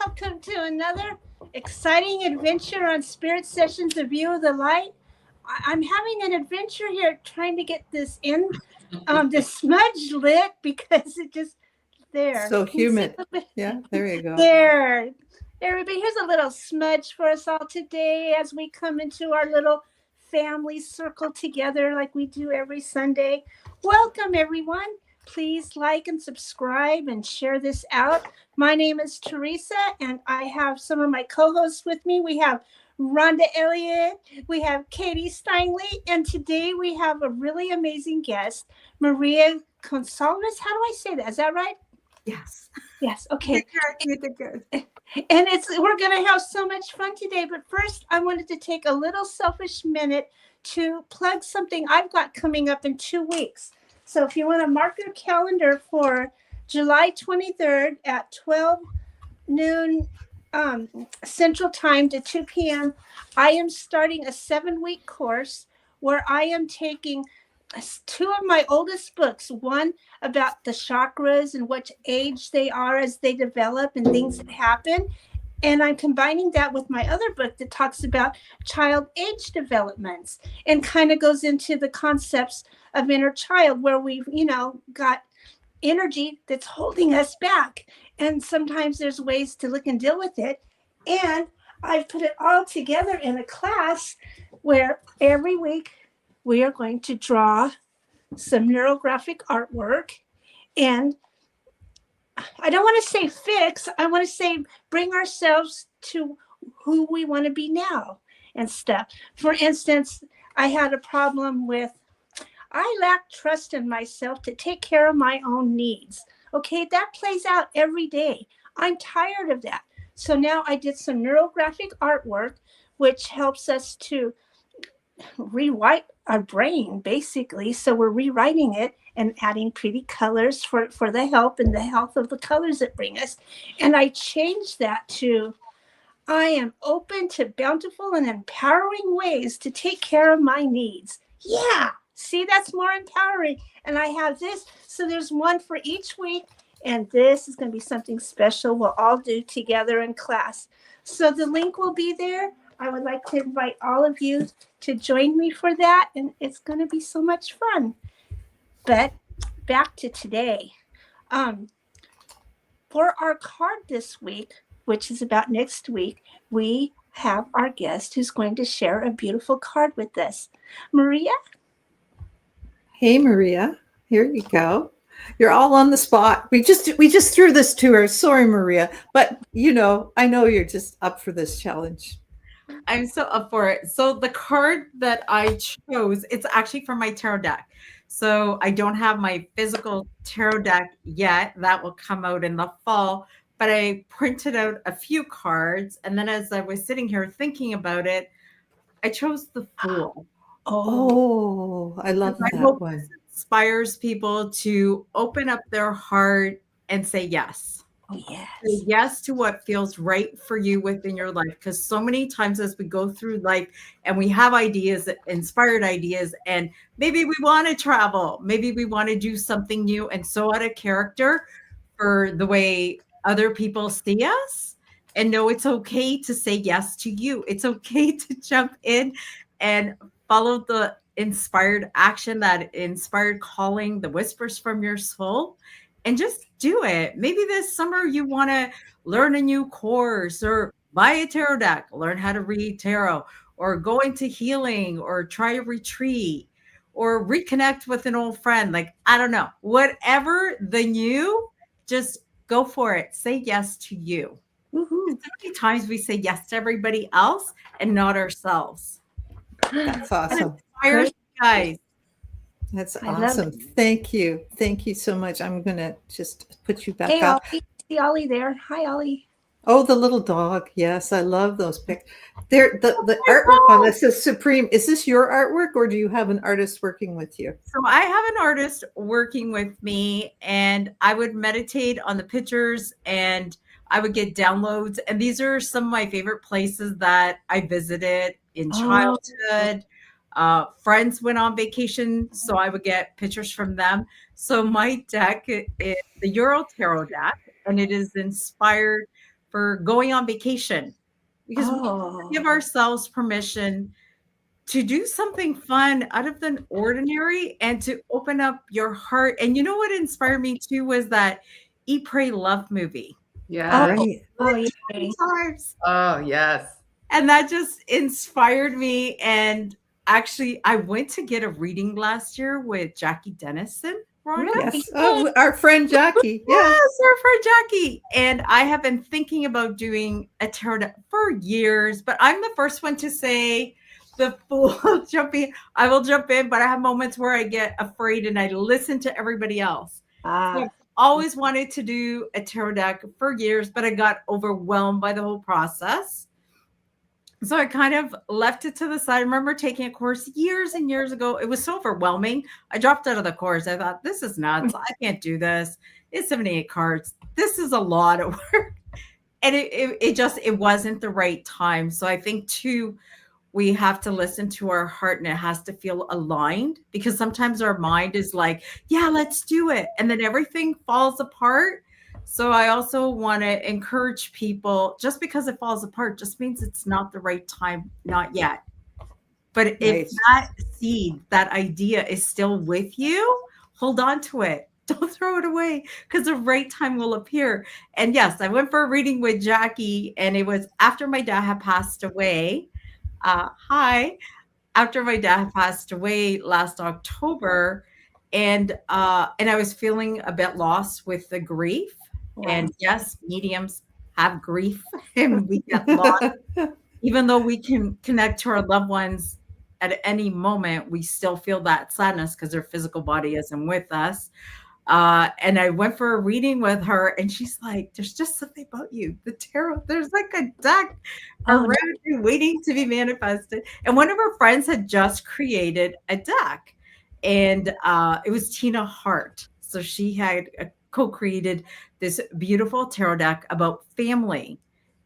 welcome to another exciting adventure on Spirit Sessions, A View of the Light. I'm having an adventure here trying to get this the smudge lit because it just, there. So Can you see humid. a little bit? Yeah, there you go. There. Everybody, here's a little smudge for us all today as we come into our little family circle together like we do every Sunday. Welcome, everyone. Please like and subscribe and share this out. My name is Teresa, and I have some of my co hosts with me. We have Rhonda Elliott, we have Katie Steinley, and today we have a really amazing guest, Maria Gonçalves. How do I say that? Is that right? Yes. Yes. Okay. You did good. And we're going to have so much fun today. But first, I wanted to take a little selfish minute to plug something I've got coming up in 2 weeks. So if you want to mark your calendar for July 23rd at 12 noon Central Time to 2 p.m., I am starting a 7-week course where I am taking 2 of my oldest books, one about the chakras and what age they are as they develop and things that happen. And I'm combining that with my other book that talks about child age developments and kind of goes into the concepts of inner child, where we've, got energy that's holding us back. And sometimes there's ways to look and deal with it. And I've put it all together in a class where every week we are going to draw some neurographic artwork. And I don't want to say fix, I want to say bring ourselves to who we want to be now and stuff. For instance, I had a problem with, I lack trust in myself to take care of my own needs. Okay, that plays out every day. I'm tired of that. So now I did some neurographic artwork, which helps us to rewrite our brain, basically. So we're rewriting it and adding pretty colors for the help and the health of the colors that bring us. And I changed that to, I am open to bountiful and empowering ways to take care of my needs. Yeah, see, that's more empowering. And I have this. So there's one for each week. And this is going to be something special we'll all do together in class. So the link will be there. I would like to invite all of you to join me for that. And it's going to be so much fun. But back to today. For our card this week, which is about next week, we have our guest who's going to share a beautiful card with us. Maria? Hey, Maria. Here you go. You're all on the spot. We just threw this to her. Sorry, Maria. But, I know you're just up for this challenge. I'm so up for it. So the card that I chose, it's actually from my tarot deck. So I don't have my physical tarot deck yet. That will come out in the fall. But I printed out a few cards. And then as I was sitting here thinking about it, I chose the Fool. Oh, I love I that hope one. this inspires people to open up their heart and say yes. Oh, yes. Say yes to what feels right for you within your life. Because so many times as we go through life and we have ideas, inspired ideas, and maybe we want to travel, maybe we want to do something new and so out of character for the way other people see us. And no, it's okay to say yes to you. It's okay to jump in and follow the inspired action, that inspired calling, the whispers from your soul, and just do it. Maybe this summer you want to learn a new course or buy a tarot deck, learn how to read tarot, or go into healing, or try a retreat, or reconnect with an old friend. Like, I don't know, whatever the new, just go for it. Say yes to you. Woohoo. So many times we say yes to everybody else and not ourselves. That's awesome. Inspires you guys. That's I love awesome. Thank you. Thank you so much. I'm going to just put you back Hey, up. Ollie. See Ollie there. Hi, Ollie. Oh, the little dog. Yes, I love those pics. The artwork on this is supreme. Is this your artwork, or do you have an artist working with you? So I have an artist working with me, and I would meditate on the pictures and I would get downloads. And these are some of my favorite places that I visited in childhood. Friends went on vacation, so I would get pictures from them. So my deck is the Euro Tarot deck, and it is inspired for going on vacation, because we give ourselves permission to do something fun out of the ordinary and to open up your heart. And you know what inspired me too was that Eat, Pray, Love movie. Yeah. Right. Oh, yeah. Times. Oh, yes. And that just inspired me. And actually, I went to get a reading last year with Jackie Dennison. Rhonda. Yes. Oh, our friend Jackie. Yes, Yes. our friend Jackie. And I have been thinking about doing a tarot deck for years, but I'm the first one to say before jumping, I will jump in, but I have moments where I get afraid and I listen to everybody else. So I've always wanted to do a tarot deck for years, but I got overwhelmed by the whole process. So I kind of left it to the side. I remember taking a course years and years ago. It was so overwhelming. I dropped out of the course. I thought, this is nuts. I can't do this. It's 78 cards. This is a lot of work. And it wasn't the right time. So I think too, we have to listen to our heart, and it has to feel aligned, because sometimes our mind is like, yeah, let's do it. And then everything falls apart. So I also want to encourage people, just because it falls apart just means it's not the right time, not yet. But if that seed, that idea is still with you, hold on to it. Don't throw it away, because the right time will appear. And yes, I went for a reading with Jackie, and it was after my dad had passed away. After my dad passed away last October, and I was feeling a bit lost with the grief. And yes, mediums have grief and we get lost. Even though we can connect to our loved ones at any moment, we still feel that sadness because their physical body isn't with us. And I went for a reading with her, and she's like, there's just something about you, the tarot. There's like a deck around you waiting to be manifested. And one of her friends had just created a deck, and it was Tina Hart. So she had co-created this beautiful tarot deck about family.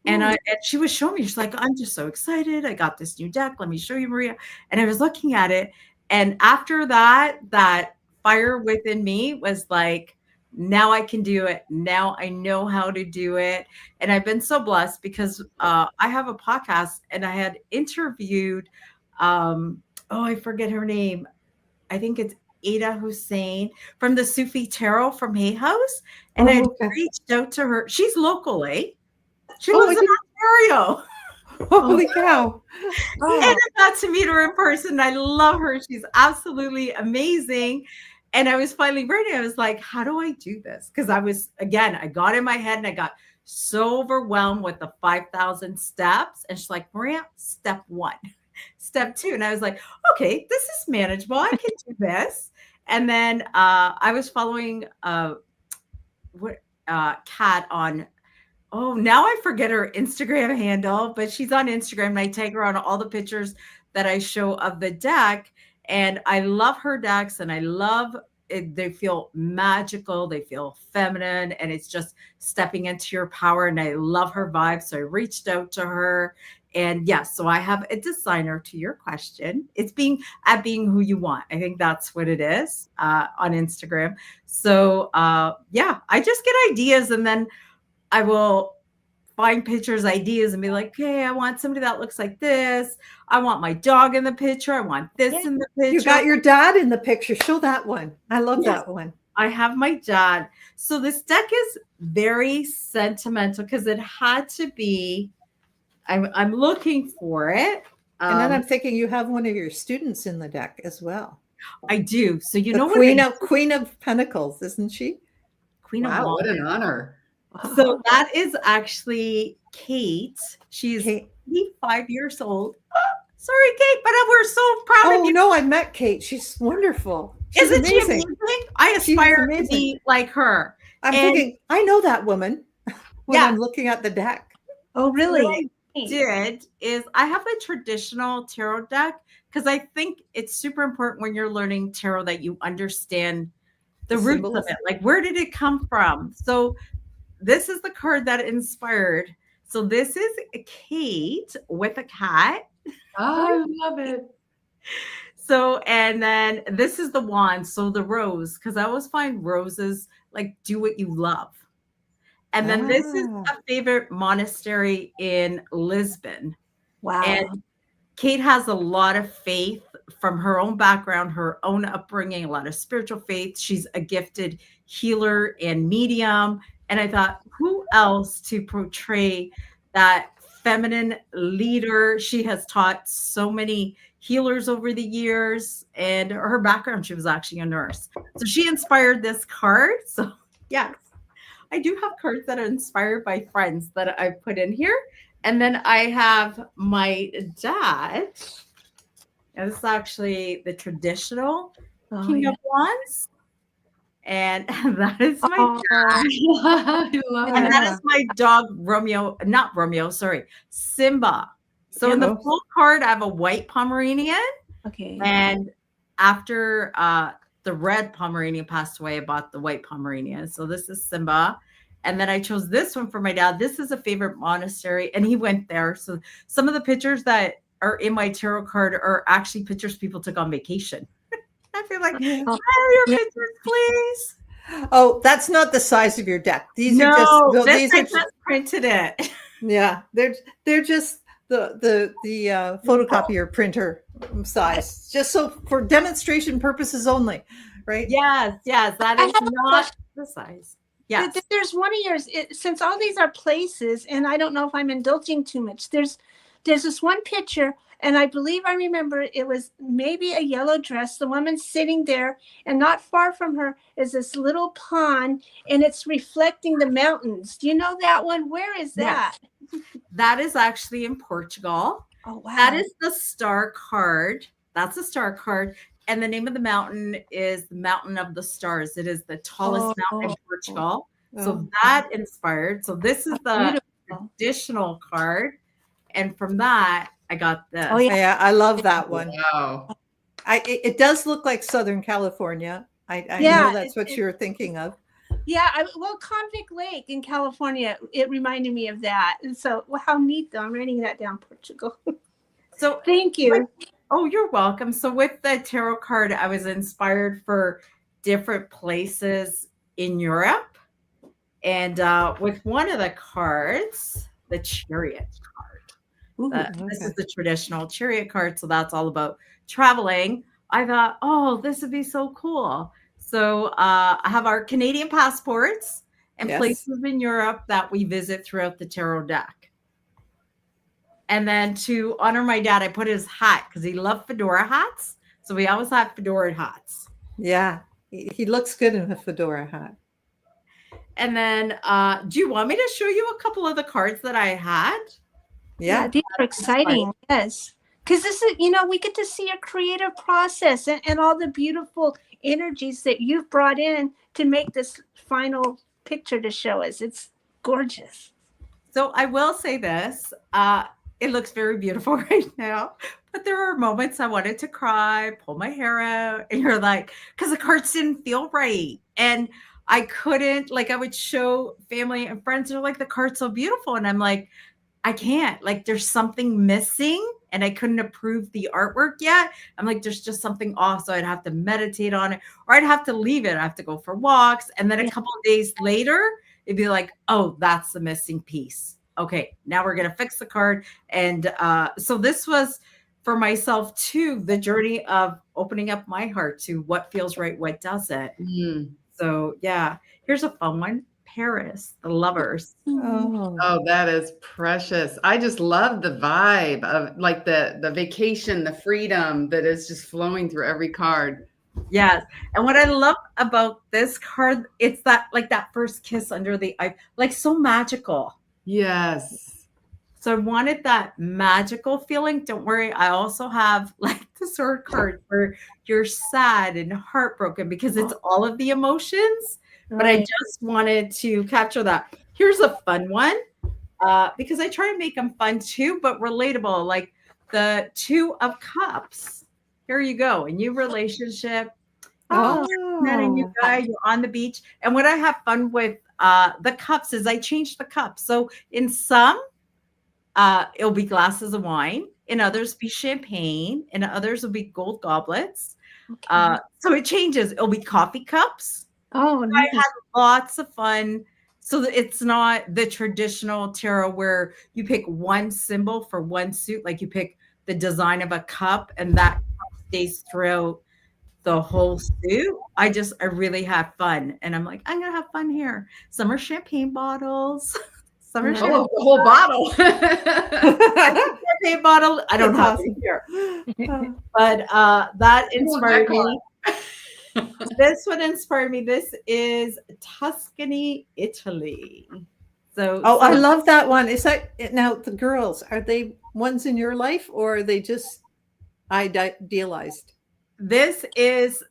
And she was showing me, she's like, I'm just so excited. I got this new deck. Let me show you, Maria. And I was looking at it. And after that fire within me was like, now I can do it. Now I know how to do it. And I've been so blessed because I have a podcast, and I had interviewed, I forget her name. I think it's Ada Hussein from the Sufi Tarot from Hay House. And I reached out to her. She's local, eh? She lives in Ontario. Holy cow. And I got to meet her in person. I love her. She's absolutely amazing. And I was finally ready. I was like, how do I do this? Because I got in my head and I got so overwhelmed with the 5,000 steps. And she's like, Maria, step 1, step 2. And I was like, okay, this is manageable. I can do this. And then I was following Kat on, now I forget her Instagram handle, but she's on Instagram, and I tag her on all the pictures that I show of the deck. And I love her decks, and I love it. They feel magical. They feel feminine, and it's just stepping into your power. And I love her vibe. So I reached out to her, and yes, so I have a designer, to your question. It's being who you want. I think that's what it is on Instagram. So I just get ideas, and then I will find pictures, ideas, and be like, okay, I want somebody that looks like this. I want my dog in the picture. I want this in the picture. You got your dad in the picture. Show that one. I love that one. I have my dad. So this deck is very sentimental because it had to be, I'm looking for it. And then I'm thinking you have one of your students in the deck as well. I do. So you the know Queen of Pentacles, isn't she? Queen of Wow, what an honor. So that is actually Kate. She's 85 years old. Sorry, Kate, but we're so proud of you. No, I met Kate. She's wonderful. She's Isn't she amazing. I aspire to be like her. I'm thinking, I know that woman when I'm looking at the deck. Oh, really? What I did is I have a traditional tarot deck because I think it's super important when you're learning tarot that you understand the roots of it. Like, where did it come from? So this is the card that inspired. So this is Kate with a cat. Oh, I love it. So, and then this is the wand. So the rose, because I always find roses like do what you love. And then this is Ah. a favorite monastery in Lisbon. Wow. And Kate has a lot of faith from her own background, her own upbringing, a lot of spiritual faith. She's a gifted healer and medium. And I thought, who else to portray that feminine leader? She has taught so many healers over the years, and her background, she was actually a nurse. So she inspired this card. So yes, I do have cards that are inspired by friends that I put in here. And then I have my dad. And this is actually the traditional King of Wands. And that is my dad. I love And it. that is my dog, Simba. So in the full card, I have a white Pomeranian. Okay. And after the red Pomeranian passed away, I bought the white Pomeranian. So this is Simba. And then I chose this one for my dad. This is a favorite monastery, and he went there. So some of the pictures that are in my tarot card are actually pictures people took on vacation. I feel like, your pictures, please. Oh, that's not the size of your deck. These are just these I just printed it. Yeah, they're just the photocopier printer size, just so for demonstration purposes only, right? Yes, that is not the size. Yeah. There's one of yours, since all these are places, and I don't know if I'm indulging too much. There's this one picture, and I believe I remember it was maybe a yellow dress. The woman's sitting there, and not far from her is this little pond, and it's reflecting the mountains. Do you know that one? Where is that? Yes. That is actually in Portugal. Oh, wow. That is the star card. That's a star card. And the name of the mountain is the Mountain of the Stars. It is the tallest mountain in Portugal. So that inspired. So this is the traditional card. And from that, I got this. Oh, yeah. I love that one. Wow. It does look like Southern California. I know that's what you're thinking of. Yeah, Convict Lake in California, it reminded me of that. And so, how neat, though. I'm writing that down, Portugal. So thank you. Oh, you're welcome. So with the tarot card, I was inspired for different places in Europe. And with one of the cards, the Chariot card. This is the traditional Chariot card. So that's all about traveling. I thought, oh, this would be so cool. So I have our Canadian passports and places in Europe that we visit throughout the tarot deck. And then to honor my dad, I put his hat because he loved fedora hats. So we always have fedora hats. Yeah, he looks good in a fedora hat. And then do you want me to show you a couple of the cards that I had? Yeah, these are exciting. Yes. Because this is, we get to see a creative process and all the beautiful energies that you've brought in to make this final picture to show us. It's gorgeous. So I will say this. It looks very beautiful right now, but there are moments I wanted to cry, pull my hair out, and you're like, because the cards didn't feel right. And I couldn't, I would show family and friends, they're like, the card's so beautiful. And I'm like, I can't, there's something missing, and I couldn't approve the artwork yet. I'm like, there's just something off. So I'd have to meditate on it, or I'd have to leave it. I have to go for walks. And then a couple of days later, it'd be like, oh, that's the missing piece. Okay, now we're going to fix the card. And so this was for myself too, the journey of opening up my heart to what feels right, what doesn't. So yeah, here's a fun one. Paris, the lovers. Oh, that is precious. I just love the vibe of the vacation, the freedom that is just flowing through every card. Yes. And what I love about this card, it's that that first kiss under the eye, so magical. Yes. So I wanted that magical feeling. Don't worry. I also have the sword card where you're sad and heartbroken because it's all of the emotions. But I just wanted to capture that. Here's a fun one because I try to make them fun too, but relatable. Like the Two of Cups. Here you go. A new relationship. Met a new guy. You're on the beach. And what I have fun with the cups is I change the cups. So in some, it'll be glasses of wine. In others, be champagne. In others, will be gold goblets. So it changes. It'll be coffee cups. Oh, nice. I had lots of fun So it's not the traditional tarot where you pick one symbol for one suit, like you pick the design of a cup and that cup stays throughout the whole suit. I really have fun. And I'm like, I'm gonna have fun here. Some are champagne bottles, some are champagne, Oh, the whole bottle. champagne bottle. I don't That's have it awesome. here. But that inspired me. This one inspired me. This is Tuscany, Italy. So Oh, I love that one. Is that now the girls? Are they ones in your life, or are they just idealized? this is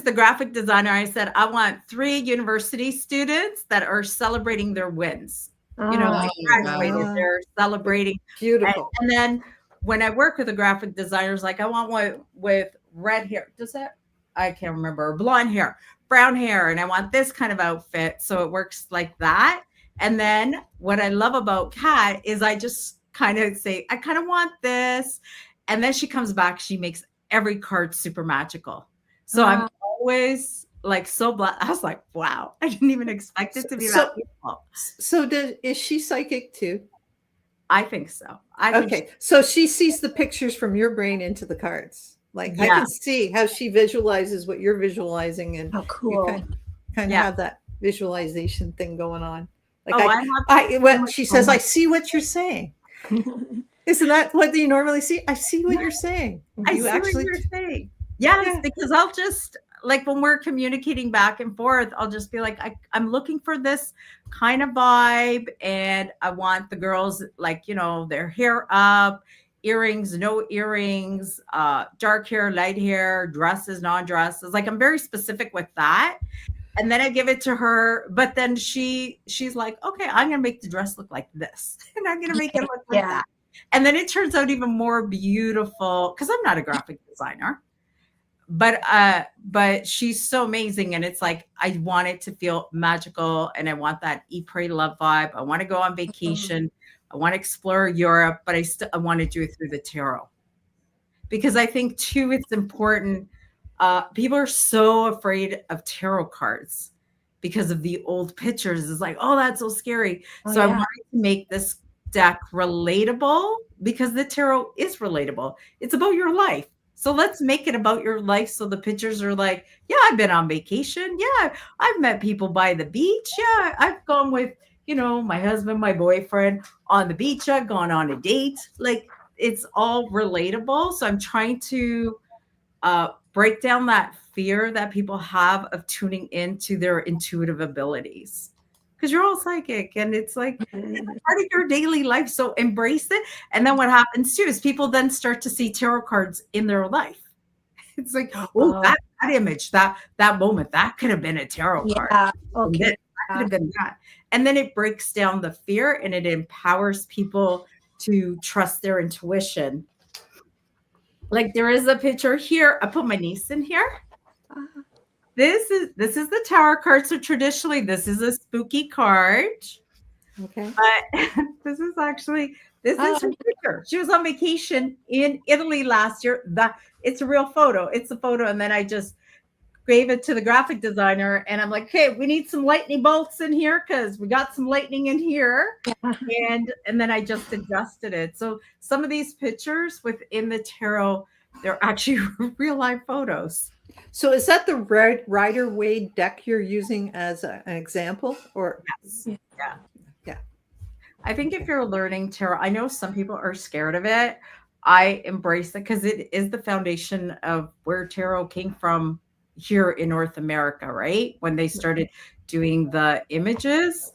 the graphic designer. I said, I want 3 university students that are celebrating their wins. You know, they graduated, wow. they're celebrating. Beautiful. And then when I work with the graphic designers, like I want one with red hair. I can't remember, blonde hair, brown hair, and I want this kind of outfit. So it works like that. And then what I love about Kat is I just kind of say, I kind of want this. And then she comes back, she makes every card super magical. So I'm always like so blessed. I was like, wow, I didn't even expect it to be that beautiful. So is she psychic too? I think so. Okay, so she sees the pictures from your brain into the cards. Like I can see how she visualizes what you're visualizing, and cool. You kind of have that visualization thing going on. Like I when she says, "I see what you're saying." Isn't that what you normally see? I see what you're saying. I see what you're saying. Yes, because I'll just like when we're communicating back and forth, I'll just be like, I'm looking for this kind of vibe, and I want the girls like, you know, their hair up, earrings, no earrings, dark hair, light hair, dresses, non-dresses. Like I'm very specific with that. And then I give it to her, but then she's like, okay, I'm gonna make the dress look like this, and I'm gonna make it look like that. And then it turns out even more beautiful because I'm not a graphic designer, but she's so amazing. And it's like, I want it to feel magical, and I want that eat, pray, love vibe. I want to go on vacation. I want to explore Europe, but I want to do it through the tarot, because I think too, it's important. People are so afraid of tarot cards because of the old pictures. It's like, oh, that's so scary. I wanted to make this deck relatable, because the tarot is relatable. It's about your life. So let's make it about your life. So the pictures are like, yeah, I've been on vacation. Yeah, I've met people by the beach. Yeah, I've gone with, you know, my husband, my boyfriend on the beach. I've gone on a date. Like it's all relatable. So I'm trying to break down that fear that people have of tuning into their intuitive abilities. Because you're all psychic, and it's like it's part of your daily life. So embrace it. And then what happens too is people then start to see tarot cards in their life. It's like, oh, that image, that moment, that could have been a tarot card. Okay. That could have been that. And then it breaks down the fear, and it empowers people to trust their intuition. Like there is a picture here. I put my niece in here. This is the tarot card. So traditionally, this is a spooky card. Okay. But this is her picture. She was on vacation in Italy last year. It's a real photo. It's a photo. And then I just gave it to the graphic designer, and I'm like, okay, we need some lightning bolts in here because we got some lightning in here. And then I just adjusted it. So some of these pictures within the tarot, they're actually real life photos. So is that the Rider Waite deck you're using as an example, or? Yes. Yeah. I think if you're learning tarot, I know some people are scared of it. I embrace it because it is the foundation of where tarot came from here in North America, right? When they started doing the images,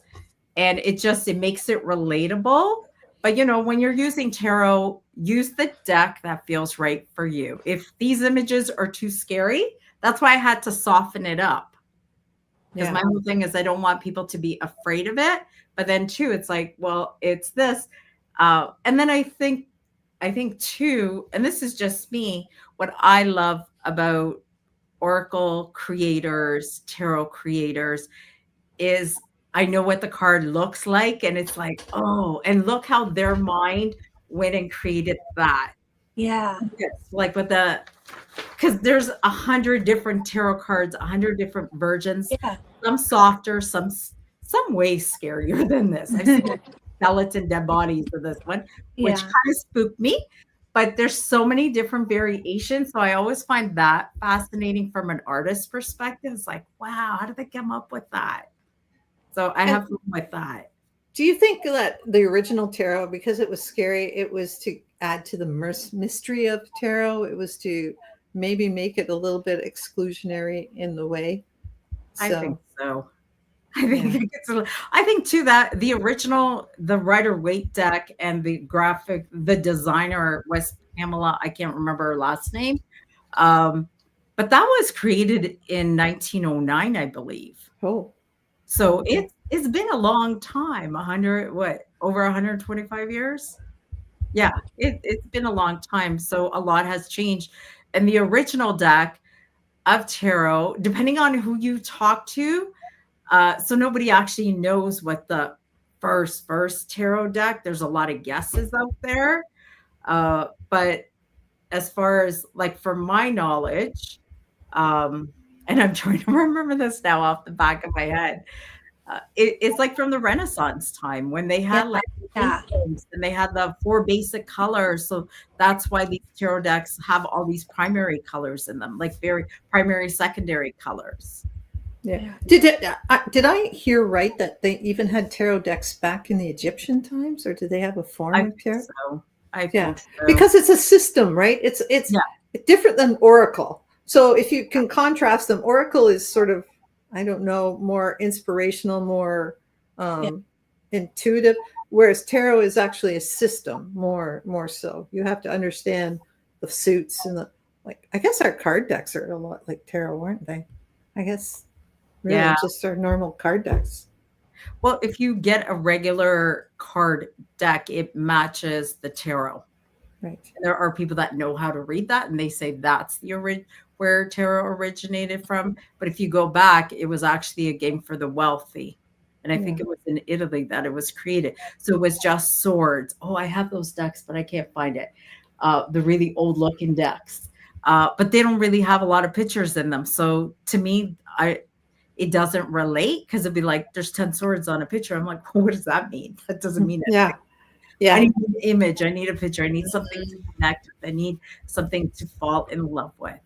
and it makes it relatable. But you know, when you're using tarot, use the deck that feels right for you. If these images are too scary, that's why I had to soften it up. Because my whole thing is I don't want people to be afraid of it. But then too, it's like, well, it's this. And then I think too, and this is just me, what I love about Oracle creators, tarot creators, is I know what the card looks like, and it's like, oh, and look how their mind went and created that. Yeah. Like with because there's 100 different tarot cards, 100 different versions. Yeah. Some softer, some some way scarier than this. I've seen skeleton dead bodies of this one, which Yeah. kind of spooked me. But there's so many different variations. So I always find that fascinating from an artist's perspective. It's like, wow, how did they come up with that? So I have fun with that. Do you think that the original tarot, because it was scary, it was to add to the mystery of tarot? It was to maybe make it a little bit exclusionary in the way? I think so. I think too that the original, the Rider-Waite deck and the designer was Pamela. I can't remember her last name, but that was created in 1909, I believe. Oh, so it's been a long time. Over 125 years? Yeah, it's been a long time. So a lot has changed, and the original deck of tarot, depending on who you talk to. So nobody actually knows what the first tarot deck. There's a lot of guesses out there. But as far as like from my knowledge, and I'm trying to remember this now off the back of my head. It's like from the Renaissance time when they had and they had the 4 basic colors. So that's why these tarot decks have all these primary colors in them, like very primary, secondary colors. yeah. Did I hear right that they even had tarot decks back in the Egyptian times, or did they have a form of tarot? I think so. Because it's a system, right? It's different than Oracle. So if you can contrast them, Oracle is sort of, I don't know, more inspirational, more intuitive, whereas tarot is actually a system, more so. You have to understand the suits and I guess our card decks are a lot like tarot, aren't they? I guess really just our normal card decks. Well, if you get a regular card deck, it matches the tarot. Right. And there are people that know how to read that, and they say that's where tarot originated from. But if you go back, it was actually a game for the wealthy. And I think it was in Italy that it was created. So it was just swords. Oh, I have those decks, but I can't find it. The really old looking decks. But they don't really have a lot of pictures in them. So to me, it doesn't relate, because it'd be like, there's 10 swords on a picture. I'm like, well, what does that mean? That doesn't mean anything. Yeah. I need an image. I need a picture. I need something to connect with. I need something to fall in love with.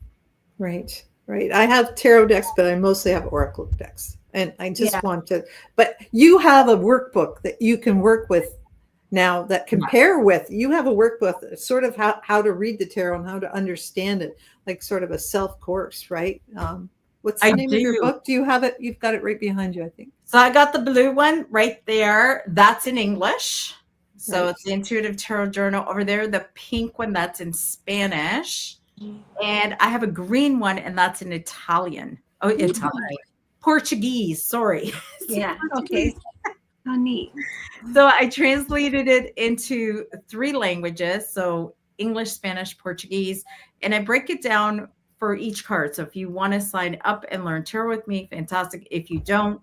Right. I have tarot decks, but I mostly have Oracle decks. And I just want to, but you have a workbook that you can work with now that compare with. You have a workbook, sort of how to read the tarot and how to understand it, like sort of a self course, right? What's the name of your book? Do you have it? You've got it right behind you, I think. So I got the blue one right there. That's in English. So it's the Intuitive Tarot Journal over there. The pink one, that's in Spanish. And I have a green one, and that's in Italian. Oh, Italian. Portuguese, sorry. Yeah, okay. How neat. So I translated it into 3 languages. So English, Spanish, Portuguese. And I break it down for each card. So if you want to sign up and learn tarot with me, fantastic. If you don't,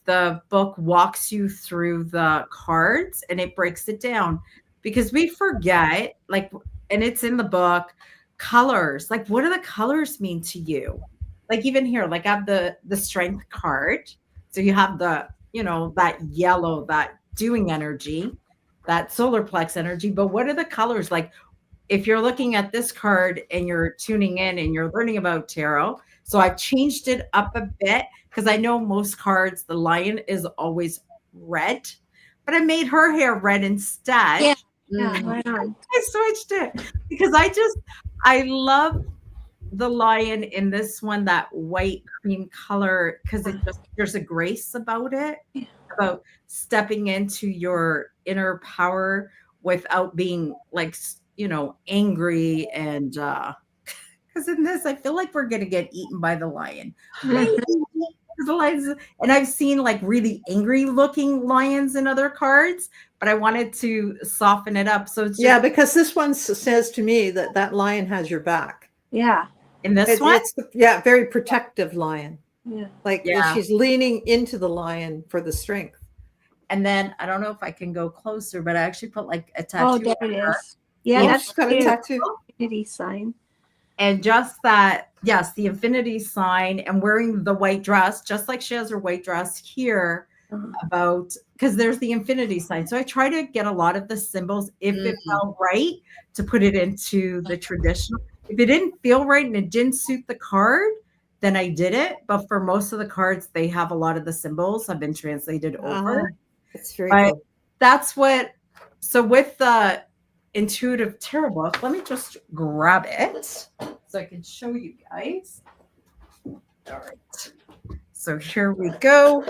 the book walks you through the cards and it breaks it down, because we forget, and it's in the book, colors. Like, what do the colors mean to you? Like even here, like I have the strength card. So you have the, that yellow, that doing energy, that solar plex energy. But what are the colors? Like if you're looking at this card and you're tuning in and you're learning about tarot. So I've changed it up a bit, because I know most cards, the lion is always red, but I made her hair red instead. Yeah, right on. I switched it because I love the lion in this one, that white cream color, because there's a grace about it, about stepping into your inner power without being angry. And because in this, I feel like we're gonna get eaten by the lion. The lions, and I've seen really angry looking lions in other cards, but I wanted to soften it up. So it's just, because this one says to me that lion has your back. Yeah. In this one? It's very protective lion. Yeah. She's leaning into the lion for the strength. And then I don't know if I can go closer, but I actually put a tattoo. Oh, there it is. Yeah, that's got a tattoo. Infinity sign. And just that, yes, the infinity sign, and wearing the white dress, just like she has her white dress here. about, because there's the infinity sign. So I try to get a lot of the symbols, if it felt right, to put it into the traditional. If it didn't feel right and it didn't suit the card, then I did it. But for most of the cards, they have a lot of the symbols have been translated over. That's very But cool. that's what, so with the intuitive tarot book, let me just grab it so I can show you guys. All right. So here we go.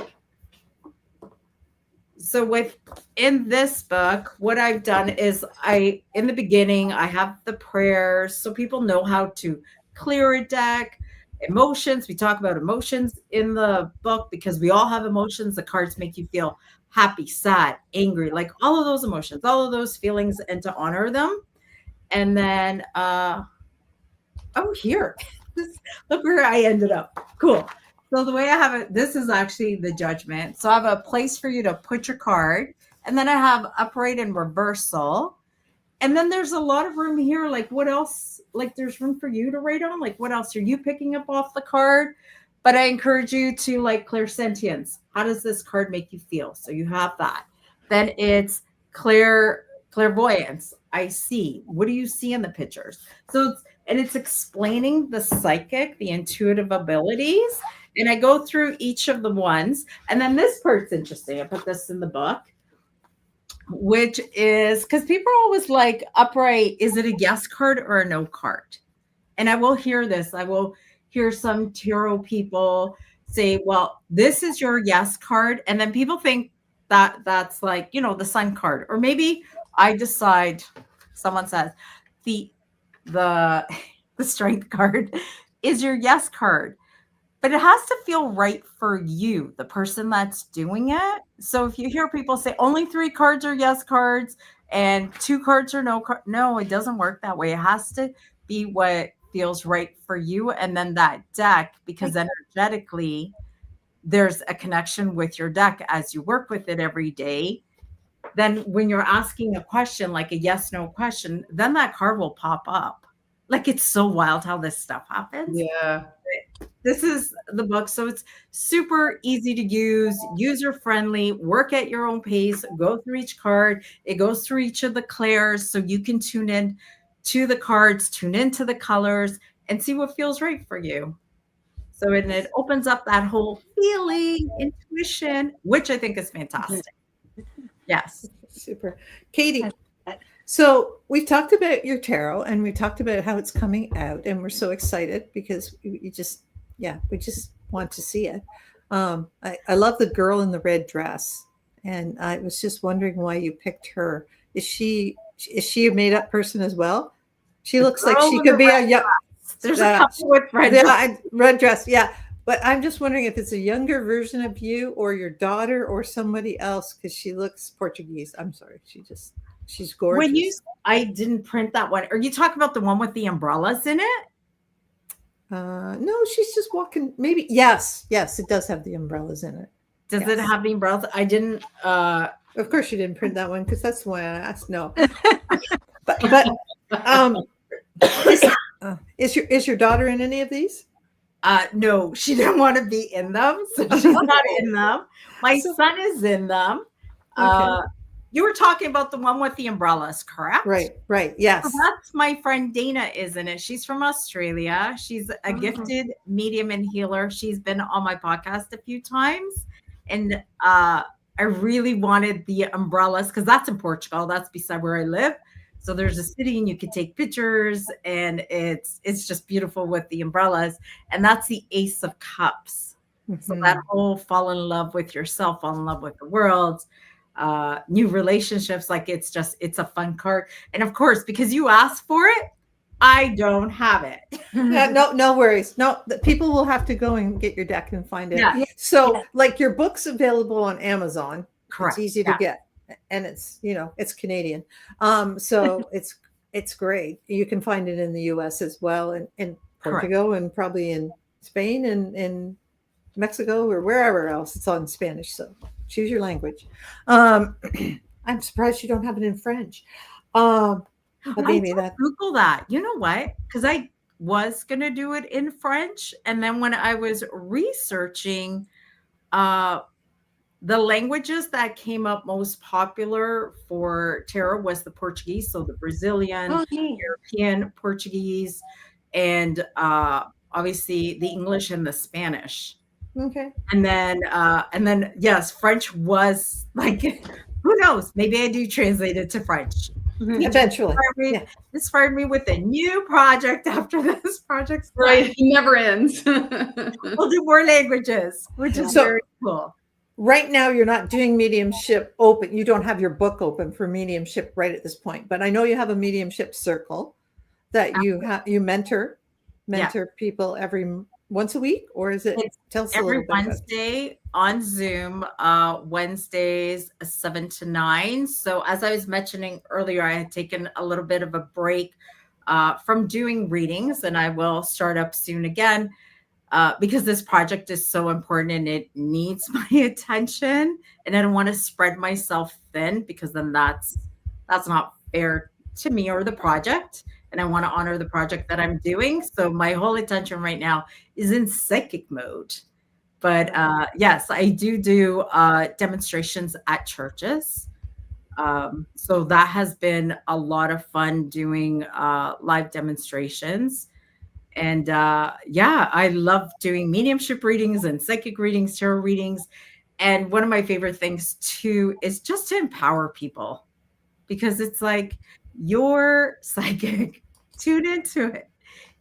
So in this book, what I've done is in the beginning, I have the prayers so people know how to clear a deck, emotions. We talk about emotions in the book because we all have emotions. The cards make you feel happy, sad, angry, like all of those emotions, all of those feelings, and to honor them. And then, here, look where I ended up. Cool. So the way I have it, this is actually the Judgment. So I have a place for you to put your card. And then I have upright and reversal. And then there's a lot of room here. Like what else? Like there's room for you to write on. Like what else are you picking up off the card? But I encourage you to like clairsentience. How does this card make you feel? So you have that. Then it's clairvoyance. I see. What do you see in the pictures? So it's explaining the psychic, the intuitive abilities. And I go through each of the ones. And then this part's interesting. I put this in the book, which is because people are always like, upright, is it a yes card or a no card? And I will hear this. I will hear some tarot people say, well, this is your yes card. And then people think that that's like, the sun card. Or maybe I decide, someone says, the strength card is your yes card. But it has to feel right for you, the person that's doing it. So if you hear people say only 3 cards are yes cards and 2 cards are no card, no, it doesn't work that way. It has to be what feels right for you. And then that deck, because energetically there's a connection with your deck as you work with it every day. Then when you're asking a question, like a yes, no question, then that card will pop up. Like it's so wild how this stuff happens. Yeah. This is the book. So it's super easy to use, user-friendly, work at your own pace, go through each card. It goes through each of the clairs so you can tune in to the cards, tune into the colors, and see what feels right for you. So it opens up that whole feeling, intuition, which I think is fantastic. Yes. Super. Katie, so we've talked about your tarot and we talked about how it's coming out, and we're so excited because we just want to see it. I love the girl in the red dress, and I was just wondering why you picked her. Is she a made up person as well? She looks like she could be a young. There's a couple with red dress. Yeah. But I'm just wondering if it's a younger version of you or your daughter or somebody else, because she looks Portuguese. I'm sorry. She's gorgeous. I didn't print that one. Are you talking about the one with the umbrellas in it? No, she's just walking. Maybe. Yes, it does have the umbrellas in it. Does it have the umbrellas? I didn't. Of course, you didn't print that one because that's the one I asked. No. but is your daughter in any of these? No, she didn't want to be in them, so she's not in them. My son is in them. Okay. You were talking about the one with the umbrellas, correct? Right. Yes. So that's my friend Dana is in it. She's from Australia. She's a gifted medium and healer. She's been on my podcast a few times. And I really wanted the umbrellas because that's in Portugal. That's beside where I live. So there's a city and you could take pictures, and it's just beautiful with the umbrellas. And that's the Ace of Cups. Mm-hmm. So that whole fall in love with yourself, fall in love with the world, new relationships, like it's a fun card. And of course, because you asked for it, I don't have it. No worries. No, the people will have to go and get your deck and find it. Yeah. So like your book's available on Amazon. Correct. It's easy to get. And it's, it's Canadian. So it's great. You can find it in the US as well, and in Portugal, and probably in Spain and in Mexico or wherever else. It's on Spanish. So choose your language. I'm surprised you don't have it in French. Maybe Google that. You know what? Because I was going to do it in French. And then when I was researching, The languages that came up most popular for tarot was the Portuguese, so the Brazilian, Oh, neat. European Portuguese, and obviously the English and the Spanish. Okay. And then yes, French was like, who knows? Maybe I do translate it to French. Eventually. Yeah. Inspired me with a new project after this project's done. Right. It never ends. We'll do more languages, which is So- very cool. Right now, you're not doing mediumship open. You don't have your book open for mediumship right at this point. But I know you have a mediumship circle that you mentor people once a week, or is it? Tell us a Every little bit about it. Wednesday on Zoom, Wednesdays 7 to 9. So as I was mentioning earlier, I had taken a little bit of a break from doing readings, and I will start up soon again. Because this project is so important and it needs my attention, and I don't want to spread myself thin, because then that's not fair to me or the project. And I want to honor the project that I'm doing. So my whole attention right now is in psychic mode. But yes, I do demonstrations at churches. So that has been a lot of fun doing live demonstrations. And yeah, I love doing mediumship readings and psychic readings, tarot readings. And one of my favorite things too is just to empower people, because it's like, you're psychic, tune into it.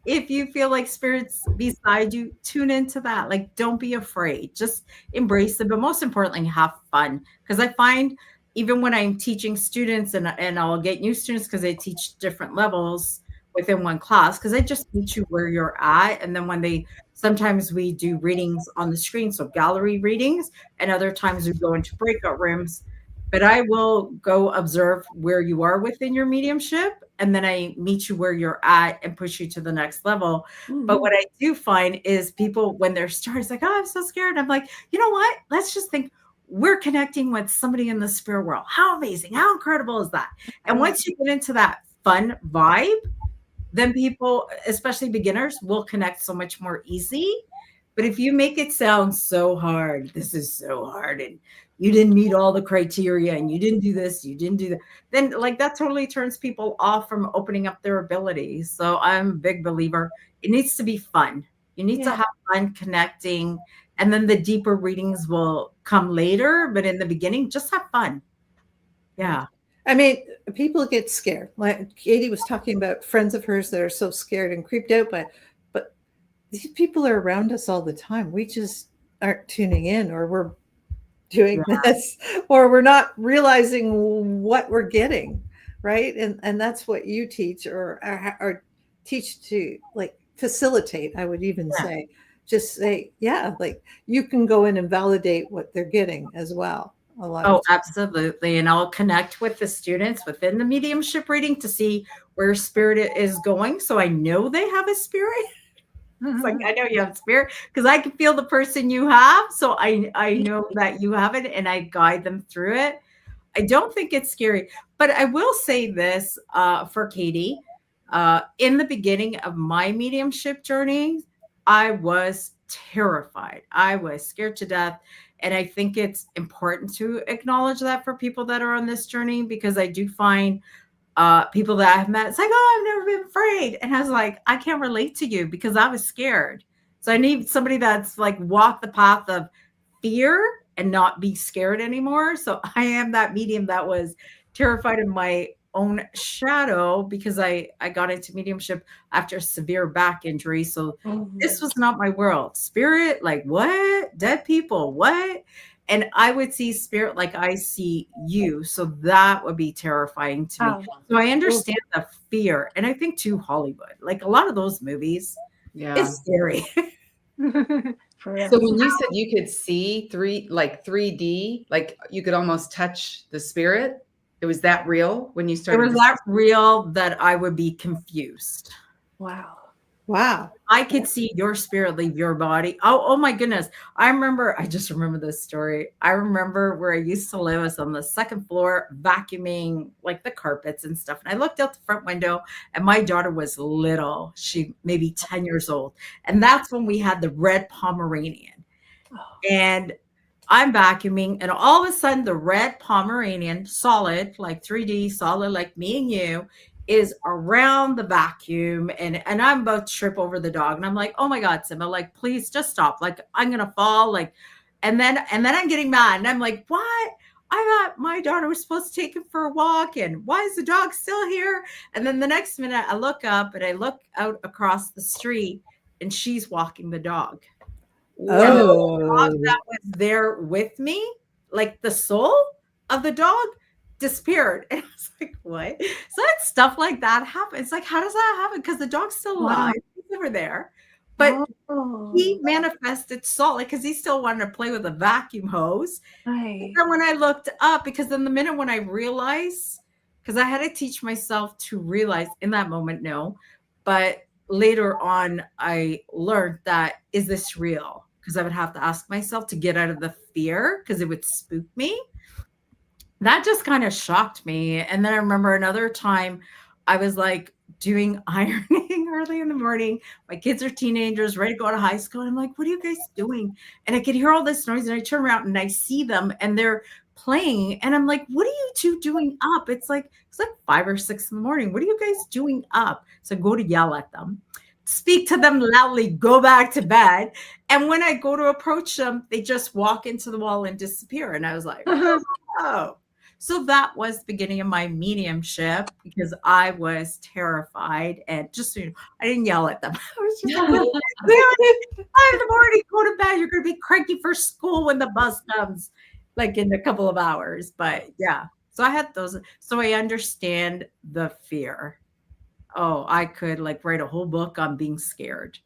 If you feel like spirits beside you, tune into that. Like, don't be afraid, just embrace it. But most importantly, have fun. Because I find even when I'm teaching students, and I'll get new students because I teach different levels within one class, because I just meet you where you're at. And then when sometimes we do readings on the screen, so gallery readings, and other times we go into breakout rooms. But I will go observe where you are within your mediumship, and then I meet you where you're at and push you to the next level. Mm-hmm. But what I do find is people, when they're starting, it's like, oh, I'm so scared. I'm like, you know what? Let's just think we're connecting with somebody in the spirit world. How amazing, how incredible is that? And once you get into that fun vibe, then people, especially beginners, will connect so much more easy. But if you make it sound so hard, this is so hard, and you didn't meet all the criteria, and you didn't do this, you didn't do that, then like that totally turns people off from opening up their abilities. So I'm a big believer. It needs to be fun. You need to have fun connecting, and then the deeper readings will come later. But in the beginning, just have fun. Yeah. I mean, people get scared. Like Katie was talking about friends of hers that are so scared and creeped out by, but these people are around us all the time. We just aren't tuning in, or we're doing this, or we're not realizing what we're getting, right? And that's what you teach, or teach to like facilitate. I would even say, just say, like you can go in and validate what they're getting as well. Absolutely. And I'll connect with the students within the mediumship reading to see where spirit is going. So I know they have a spirit. It's like, I know you have spirit because I can feel the person you have. So I know that you have it, and I guide them through it. I don't think it's scary, but I will say this for Katie. In the beginning of my mediumship journey, I was terrified. I was scared to death. And I think it's important to acknowledge that for people that are on this journey, because I do find people that I've met, it's like, oh, I've never been afraid. And I was like, I can't relate to you because I was scared. So I need somebody that's like walked the path of fear and not be scared anymore. So I am that medium that was terrified of my own shadow, because I got into mediumship after a severe back injury. So this was not my world. Spirit, like what? Dead people, what? And I would see spirit like I see you. So that would be terrifying to me. So I understand the fear. And I think too, Hollywood, like a lot of those movies, it's scary. So when you said you could see 3D, like you could almost touch the spirit, it was that real when you started? It was that real that I would be confused. Wow. I could see your spirit leave your body. Oh my goodness. I just remember this story. I remember where I used to live. I was on the second floor vacuuming like the carpets and stuff. And I looked out the front window, and my daughter was little. She maybe 10 years old. And that's when we had the red Pomeranian. And I'm vacuuming, and all of a sudden the red Pomeranian, solid, like 3D, solid, like me and you, is around the vacuum, and I'm about to trip over the dog. And I'm like, oh my God, Simba, like, please just stop. Like, I'm gonna fall. Like, and then I'm getting mad. And I'm like, what? I thought my daughter was supposed to take him for a walk, and why is the dog still here? And then the next minute I look up and I look out across the street, and she's walking the dog. And the dog that was there with me, like the soul of the dog, disappeared. And I was like, what? So that's stuff like that happens. It's like, how does that happen? Because the dog's still alive. He's never there. But he manifested salt, like, because he still wanted to play with a vacuum hose. Right. And when I looked up, because then the minute when I realized, because I had to teach myself to realize in that moment, no. But later on, I learned that, is this real? Because I would have to ask myself to get out of the fear, because it would spook me. That just kind of shocked me. And then I remember another time I was like doing ironing early in the morning. My kids are teenagers, ready to go to high school. And I'm like, what are you guys doing? And I could hear all this noise, and I turn around and I see them, and they're playing. And I'm like, what are you two doing up? It's like 5 or 6 in the morning. What are you guys doing up? So I go to yell at them, speak to them loudly, go back to bed. And when I go to approach them, they just walk into the wall and disappear. And I was like, oh. So that was the beginning of my mediumship, because I was terrified. And just so you know, I didn't yell at them. I was just like, 5 in the morning, go to bed. You're going to be cranky for school when the bus comes, like in a couple of hours. But yeah, so I had those. So I understand the fear. Oh, I could like write a whole book on being scared.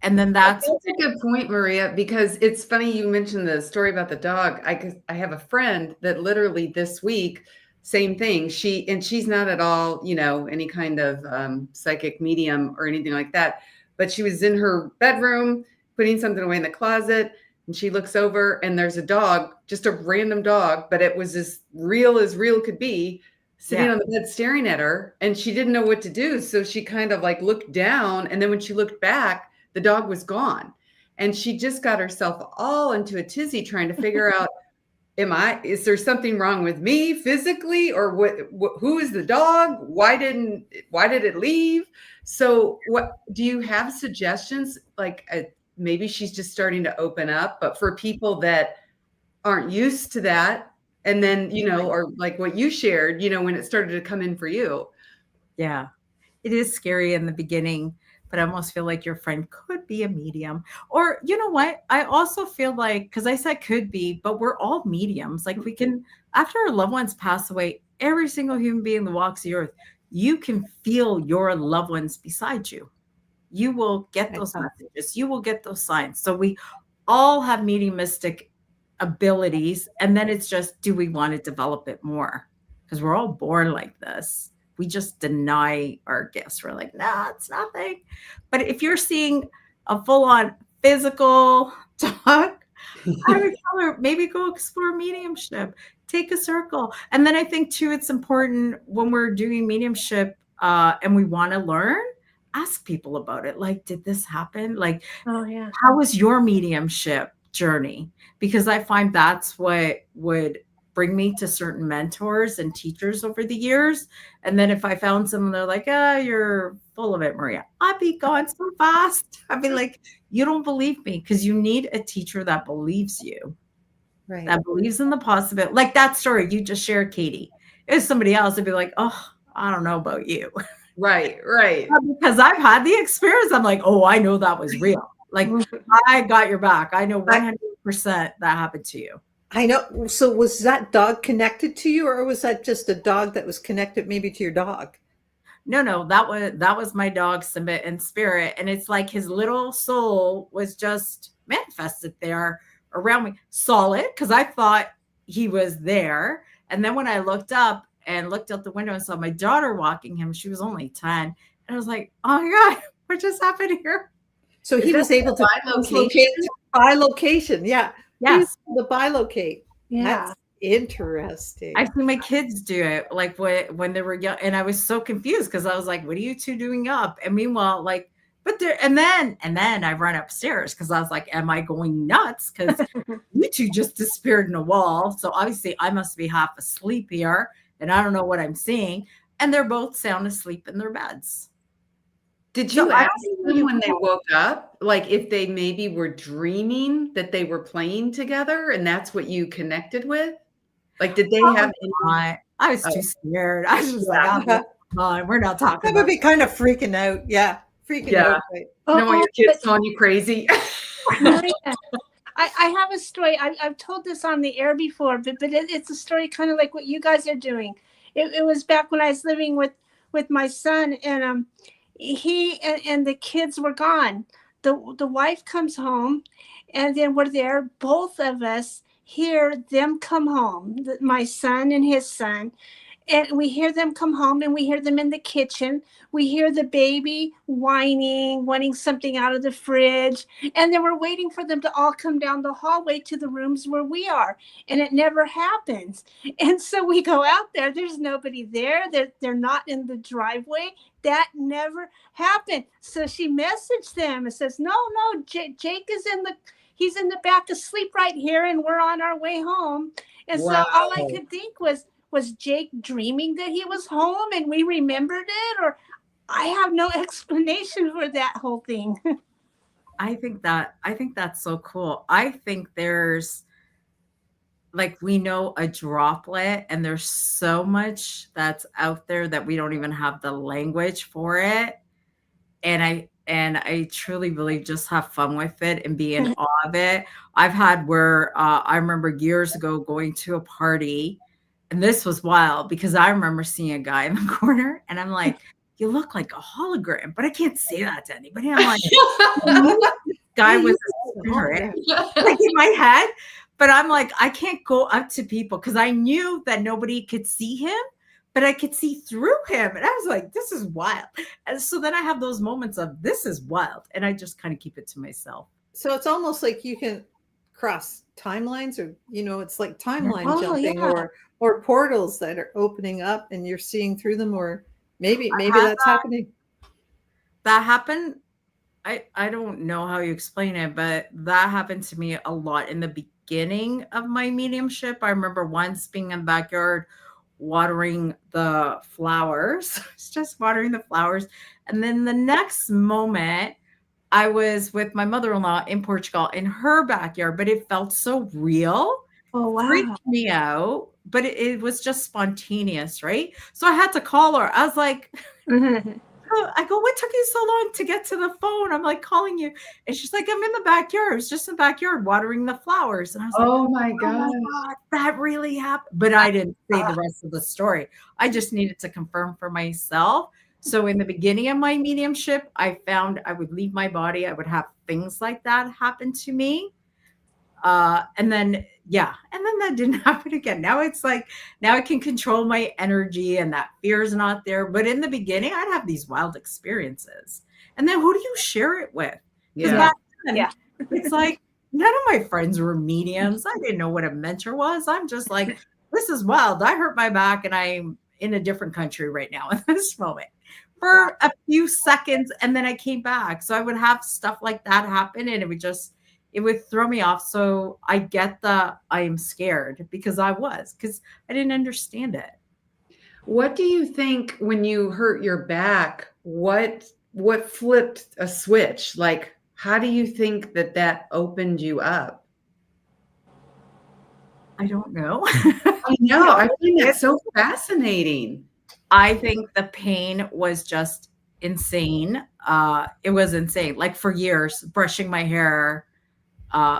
And then that's a good point, Maria, because it's funny you mentioned the story about the dog. I have a friend that literally this week, same thing. She's not at all, any kind of psychic medium or anything like that. But she was in her bedroom putting something away in the closet, and she looks over, and there's a dog, just a random dog, but it was as real could be, sitting on the bed staring at her, and she didn't know what to do. So she kind of like looked down, and then when she looked back, the dog was gone. And she just got herself all into a tizzy trying to figure out, is there something wrong with me physically, or who is the dog? Why did it leave? So what do you have suggestions? Like maybe she's just starting to open up, but for people that aren't used to that, and then, or like what you shared, when it started to come in for you. Yeah, it is scary in the beginning, but I almost feel like your friend could be a medium. Or you know what? I also feel like, because I said could be, but we're all mediums. Like we can, after our loved ones pass away, every single human being that walks the earth, you can feel your loved ones beside you. You will get those messages. You will get those signs. So we all have mediumistic abilities. And then it's just, do we want to develop it more? Because we're all born like this. We just deny our gifts. We're like, nah, it's nothing. But if you're seeing a full-on physical dog, I would tell her, maybe go explore mediumship. Take a circle. And then I think, too, it's important when we're doing mediumship and we want to learn, ask people about it. Like, did this happen? Like, how was your mediumship journey? Because I find that's what would bring me to certain mentors and teachers over the years. And then if I found someone, they're like, you're full of it, Maria, I'd be gone so fast. I'd be like, you don't believe me, because you need a teacher that believes you, right? That believes in the possibility. Like that story you just shared, Katie. If somebody else would be like, oh, I don't know about you. Right. Because I've had the experience. I'm like, oh, I know that was real. Like I got your back. I know 100% that happened to you. I know. So was that dog connected to you, or was that just a dog that was connected maybe to your dog? No, that was my dog, Simba in spirit. And it's like his little soul was just manifested there around me, solid, because I thought he was there. And then when I looked up and looked out the window and saw my daughter walking him, she was only 10. And I was like, oh my God, what just happened here? So he was able to by location. Yeah. Yes. The bilocate. Yeah. That's interesting. I see my kids do it like when they were young, and I was so confused because I was like, what are you two doing up? And meanwhile, like But there, and then I run upstairs because I was like, am I going nuts? Because you two just disappeared in a wall. So obviously I must be half asleep here and I don't know what I'm seeing. And they're both sound asleep in their beds. Did So you I ask don't them even when they know. woke up, like if they maybe were dreaming that they were playing together and that's what you connected with? Like, did they have any? I was Oh, too scared. I was just like, yeah. oh, on. We're not talking That would about be kind of freaking out. Yeah. Freaking Yeah. out. Right. You don't want Oh, your kids but calling you crazy. Maria, I have a story. I've told this on the air before, but it's a story kind of like what you guys are doing. It was back when I was living with my son, and he and the kids were gone. The wife comes home, and then we're there. Both of us hear them come home. My son and his son, and we hear them come home, and we hear them in the kitchen. We hear the baby whining, wanting something out of the fridge, and then we're waiting for them to all come down the hallway to the rooms where we are, and it never happens. And so we go out there, there's nobody there, they're not in the driveway. That never happened. So she messaged them and says, no, Jake is he's in the back asleep right here, and we're on our way home. And so Wow. all I could think was Jake dreaming that he was home and we remembered it? Or I have no explanation for that whole thing. I think that's so cool. I think there's, like, we know a droplet and there's so much that's out there that we don't even have the language for it. And I truly believe just have fun with it and be in awe of it. I've had where I remember years ago going to a party, and this was wild because I remember seeing a guy in the corner and I'm like, you look like a hologram, but I can't say that to anybody. I'm like, this guy was a spirit, like in my head. But I'm like, I can't go up to people because I knew that nobody could see him, but I could see through him. And I was like, this is wild. And so then I have those moments of this is wild. And I just kind of keep it to myself. So it's almost like you can cross timelines, or it's like timeline Oh, jumping, yeah. or portals that are opening up and you're seeing through them, or maybe had that's happening. That happened. I don't know how you explain it, but that happened to me a lot in the beginning of my mediumship. I remember once being in the backyard watering the flowers. It's just watering the flowers. And then the next moment, I was with my mother-in-law in Portugal in her backyard, but it felt so real. Oh, wow. Freaked me out, but it was just spontaneous, right? So I had to call her. I was like, I go, what took you so long to get to the phone? I'm like calling you. And she's like, I'm in the backyard. It's just in the backyard watering the flowers. And I was like, Oh my oh God. my God, that really happened. But I didn't say the rest of the story. I just needed to confirm for myself. So in the beginning of my mediumship, I found I would leave my body. I would have things like that happen to me. And then that didn't happen again. Now it's like, now I can control my energy and that fear is not there. But in the beginning, I'd have these wild experiences. And then who do you share it with? Yeah. Yeah. It's like, none of my friends were mediums. I didn't know what a mentor was. I'm just like, this is wild. I hurt my back and I'm in a different country right now in this moment for a few seconds. And then I came back. So I would have stuff like that happen and it would throw me off. So I get I am scared because I didn't understand it. What do you think when you hurt your back? What flipped a switch? Like, how do you think that opened you up? I don't know. I know. I find that so fascinating. I think the pain was just insane. It was insane. Like for years, brushing my hair,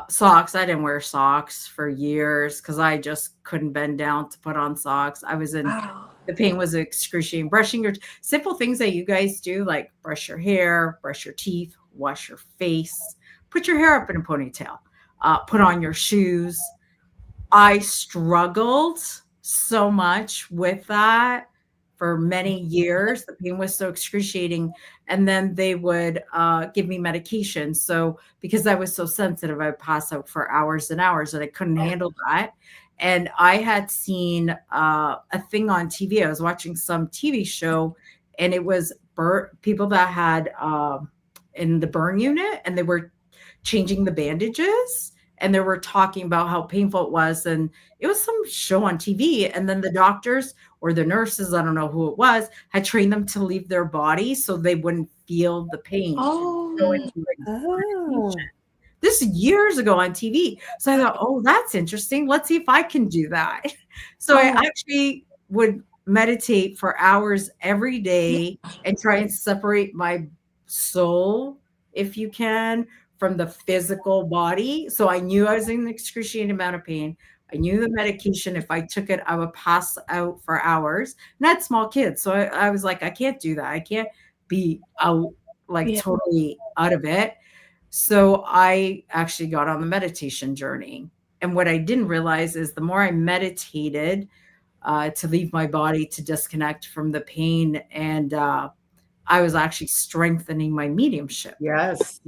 socks. I didn't wear socks for years because I just couldn't bend down to put on socks. The pain was excruciating. Brushing your simple things that you guys do, like brush your hair, brush your teeth, wash your face, put your hair up in a ponytail, put on your shoes. I struggled so much with that for many years. The pain was so excruciating. And then they would give me medication. So because I was so sensitive, I would pass out for hours and hours and I couldn't handle that. And I had seen a thing on TV. I was watching some TV show and it was people that had in the burn unit, and they were changing the bandages, and they were talking about how painful it was. And it was some show on TV. And then the doctors or the nurses, I don't know who it was, had trained them to leave their body so they wouldn't feel the pain. Oh, This is years ago on TV. So I thought, oh, that's interesting. Let's see if I can do that. So I actually would meditate for hours every day and try and separate my soul, if you can, from the physical body. So I knew I was in an excruciating amount of pain. I knew the medication, if I took it, I would pass out for hours. And I had small kids. So I was like, I can't do that. I can't be out, like totally out of it. So I actually got on the meditation journey. And what I didn't realize is the more I meditated to leave my body, to disconnect from the pain, and I was actually strengthening my mediumship. Yes.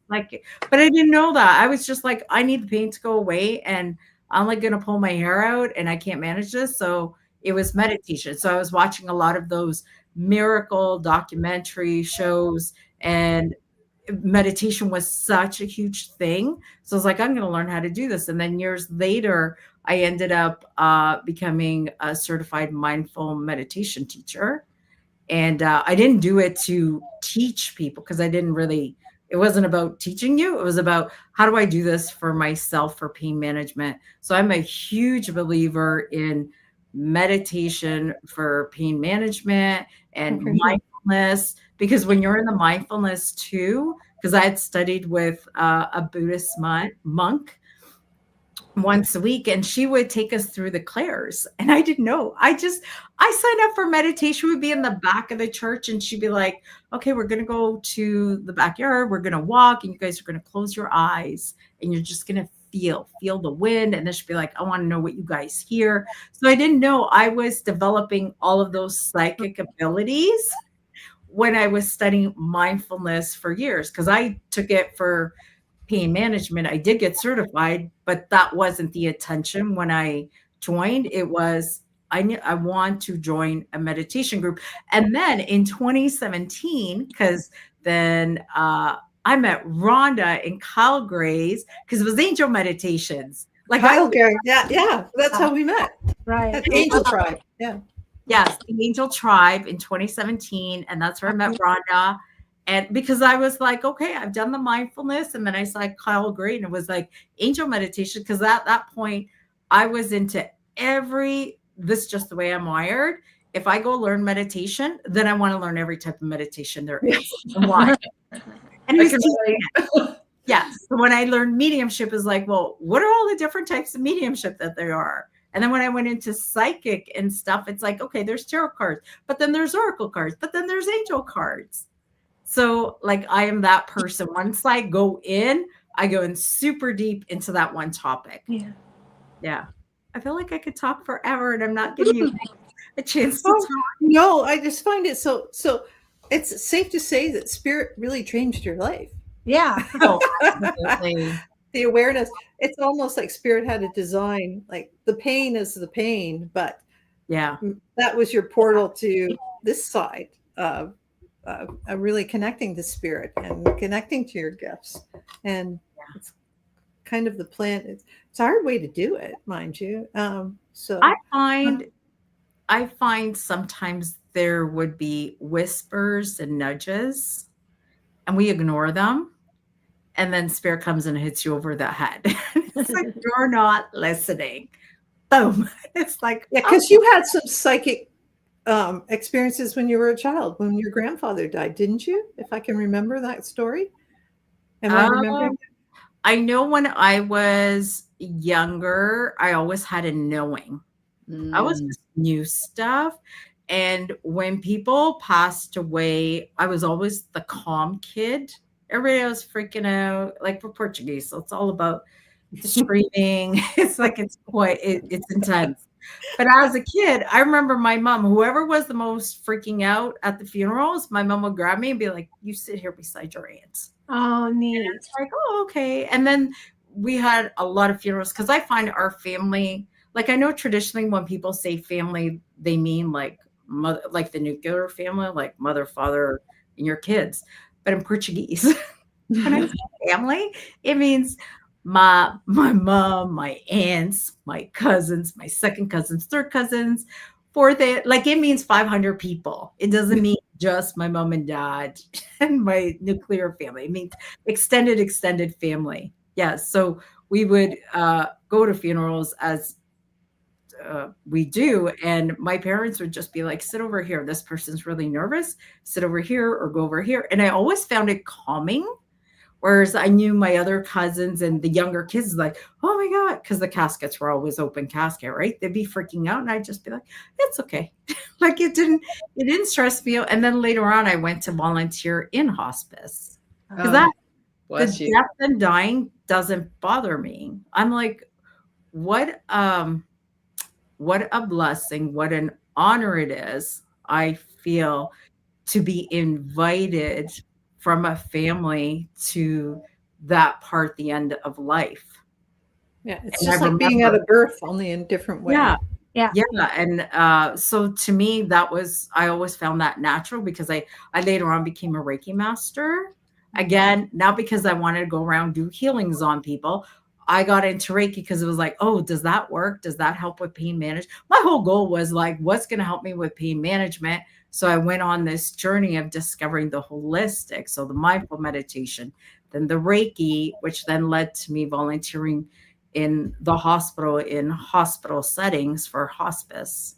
Like, but I didn't know that. I was just like, I need the pain to go away, and I'm like going to pull my hair out, and I can't manage this. So it was meditation. So I was watching a lot of those miracle documentary shows, and meditation was such a huge thing. So I was like, I'm going to learn how to do this. And then years later, I ended up becoming a certified mindful meditation teacher. And I didn't do it to teach people, because I didn't really, it wasn't about teaching you. It was about, how do I do this for myself for pain management? So I'm a huge believer in meditation for pain management and mindfulness, because when you're in the mindfulness too, because I had studied with a Buddhist monk once a week, and she would take us through the clairs, and I didn't know. I signed up for meditation. We'd be in the back of the church, and she'd be like, okay, we're going to go to the backyard. We're going to walk, and you guys are going to close your eyes, and you're just going to feel the wind. And then she'd be like, I want to know what you guys hear. So I didn't know I was developing all of those psychic abilities when I was studying mindfulness for years, because I took it for pain management. I did get certified, but that wasn't the intention when I joined. It was, I want to join a meditation group. And then in 2017, because then I met Rhonda in Kyle Gray's, because it was angel meditations. Like Kyle Gray. Yeah. That's how we met. right. At Angel Tribe. Yeah. Yes, the Angel Tribe in 2017. And that's where I met Rhonda. And because I was like, okay, I've done the mindfulness. And then I saw Kyle Gray, and it was like angel meditation. Because at that point, I was into this just the way I'm wired. If I go learn meditation, then I want to learn every type of meditation there is. And why? And he was teaching it. Yes. So when I learned mediumship, is like, well, what are all the different types of mediumship that there are? And then when I went into psychic and stuff, it's like, okay, there's tarot cards, but then there's oracle cards, but then there's angel cards. So like, I am that person. Once I go in super deep into that one topic. Yeah. I feel like I could talk forever, and I'm not giving you a chance to talk. No, I just find it so it's safe to say that spirit really changed your life. Yeah. Oh, absolutely. The awareness, it's almost like spirit had a design, like the pain is the pain, but yeah, that was your portal to this side of really connecting to spirit and connecting to your gifts. And it's kind of the plan. It's a hard way to do it, mind you. So I find sometimes there would be whispers and nudges, and we ignore them. And then spirit comes and hits you over the head. It's like, you're not listening. Boom. It's like, because you had some psychic experiences when you were a child, when your grandfather died, didn't you? If I can remember that story. Am I remembering? I know when I was younger, I always had a knowing. I always just knew stuff. And when people passed away, I was always the calm kid. Everybody was freaking out, like we're Portuguese. So it's all about screaming. It's like, it's intense. But as a kid, I remember my mom, whoever was the most freaking out at the funerals, my mom would grab me and be like, you sit here beside your aunt. Oh, neat. And it's like, oh, okay. And then we had a lot of funerals, because I find our family, like, I know traditionally when people say family, they mean like mother, like the nuclear family, like mother, father, and your kids. but in Portuguese. When I say family, it means my mom, my aunts, my cousins, my second cousins, third cousins, fourth. Like it means 500 people. It doesn't mean just my mom and dad and my nuclear family. It means extended family. Yeah. So we would go to funerals as we do, and my parents would just be like, sit over here, this person's really nervous, sit over here or go over here. And I always found it calming. Whereas I knew my other cousins and the younger kids like, oh my God, because the caskets were always open casket, right? They'd be freaking out. And I'd just be like, it's okay. Like it didn't stress me out. And then later on, I went to volunteer in hospice. Because the death and dying doesn't bother me. I'm like, what a blessing, what an honor it is, I feel, to be invited from a family to that part, the end of life. Yeah, it's just like being at a birth, only in different ways. Yeah. And so to me, I always found that natural, because I later on became a Reiki master. Again, not because I wanted to go around do healings on people. I got into Reiki because it was like, oh, does that work? Does that help with pain management? My whole goal was like, what's going to help me with pain management? So I went on this journey of discovering the holistic, so the mindful meditation, then the Reiki, which then led to me volunteering in the hospital, in hospital settings for hospice.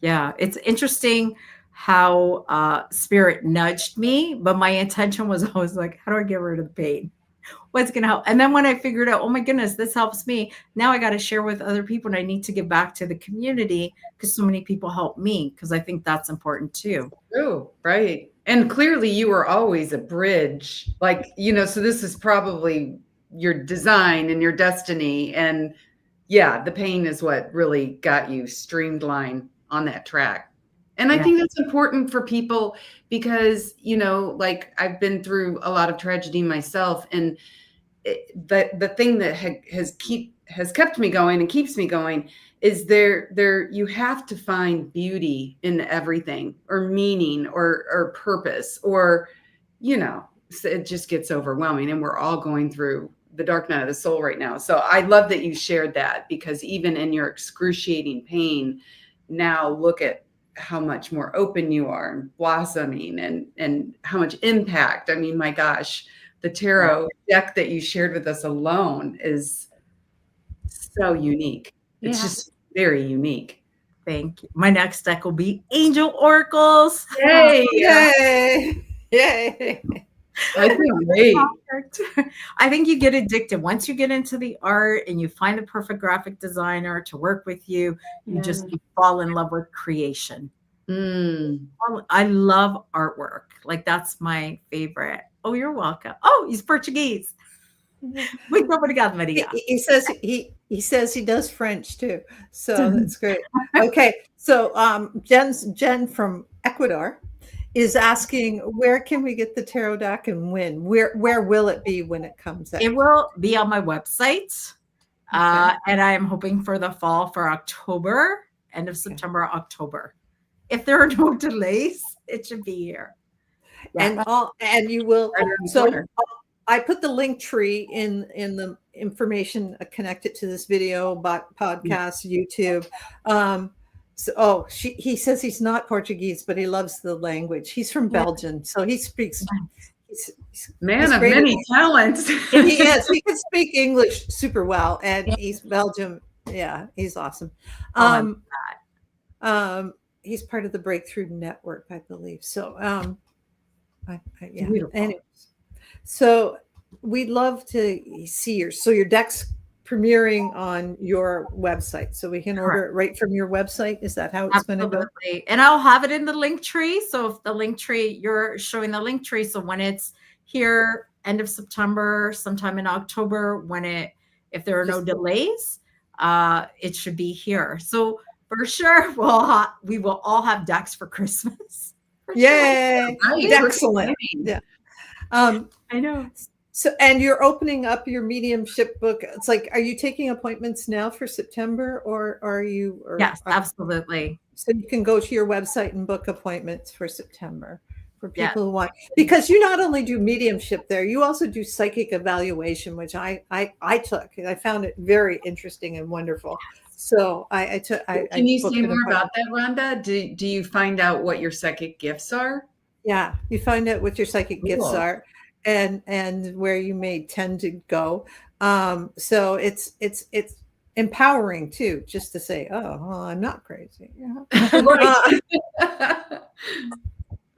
Yeah, it's interesting how spirit nudged me, but my intention was always like, how do I get rid of the pain? What's going to help? And then when I figured out, oh my goodness, this helps me. Now I got to share with other people, and I need to give back to the community because so many people help me, because I think that's important too. Oh, right. And clearly you were always a bridge, like, so this is probably your design and your destiny. And yeah, the pain is what really got you streamlined on that track. And I think that's important for people because, like I've been through a lot of tragedy myself, and the thing that has kept me going and keeps me going is you have to find beauty in everything, or meaning, or purpose, or, it just gets overwhelming, and we're all going through the dark night of the soul right now. So I love that you shared that, because even in your excruciating pain, now look at how much more open you are and blossoming, and how much impact. I mean, my gosh, the tarot deck that you shared with us alone is so unique. It's just very unique. Thank you. My next deck will be Angel Oracles. Yay! Yay! Yay! I think great. I think you get addicted once you get into the art and you find the perfect graphic designer to work with you. You fall in love with creation. I love artwork. Like that's my favorite. Oh, you're welcome. Oh, he's Portuguese. He says he does French too. So that's great. Okay. So Jen from Ecuador is asking, where can we get the tarot deck and when? Where will it be when it comes out? It will be on my website. And I'm hoping for the fall, for October, end of September, October. If there are no delays, it should be here. Yeah. And you will. So I put the link tree in the information connected to this video, podcast, YouTube. He says he's not Portuguese, but he loves the language. He's from Belgium, so he speaks. He's man of many talents. He is. He can speak English super well, and he's Belgium. Yeah, he's awesome. He's part of the Breakthrough Network, I believe. So, Anyways, so we'd love to see your deck's premiering on your website, so we can order it right from your website. Is that how it's going to go? And I'll have it in the link tree. So if the link tree, you're showing the link tree, so when it's here, end of September, sometime in October, if there are no delays, it should be here. So for sure, we will all have decks for Christmas. Yay! Excellent. Yeah. I know. So, and you're opening up your mediumship book. It's like, are you taking appointments now for September, or are you? Yes, absolutely. So you can go to your website and book appointments for September. for people who want, because you not only do mediumship there, you also do psychic evaluation, which I took, and I found it very interesting and wonderful. So I took. Can you say more about that, Rhonda? Do you find out what your psychic gifts are? Yeah, you find out what your psychic gifts are, and where you may tend to go. So it's empowering too, just to say, oh, well, I'm not crazy. Right.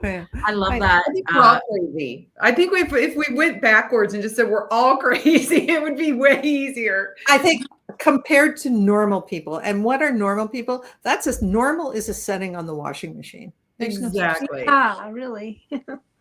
Yeah. I love that. I think we're all crazy. I think if we went backwards and just said we're all crazy, it would be way easier. I think compared to normal people, and what are normal people? That's as normal as a setting on the washing machine. Exactly. Ah, really.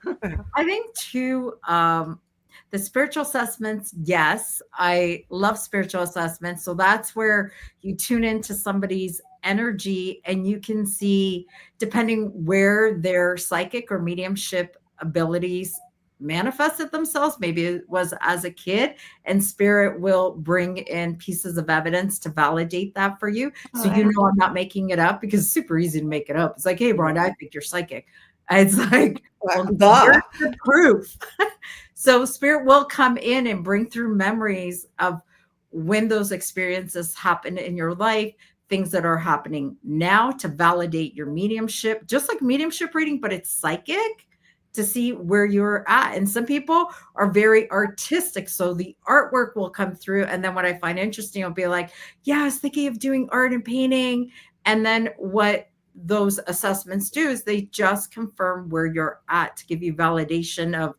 I think too, the spiritual assessments, yes, I love spiritual assessments. So that's where you tune into somebody's energy and you can see, depending where their psychic or mediumship abilities manifested themselves, maybe it was as a kid, and spirit will bring in pieces of evidence to validate that for you. So you know I'm not making it up, because it's super easy to make it up. It's like, hey, Rhonda, I think you're psychic. It's like, well, here's the proof. So spirit will come in and bring through memories of when those experiences happen in your life, things that are happening now to validate your mediumship, just like mediumship reading, but it's psychic, to see where you're at. And some people are very artistic, so the artwork will come through. And then what I find interesting, I'll be like, yeah, I was thinking of doing art and painting. And then what those assessments do is they just confirm where you're at to give you validation of,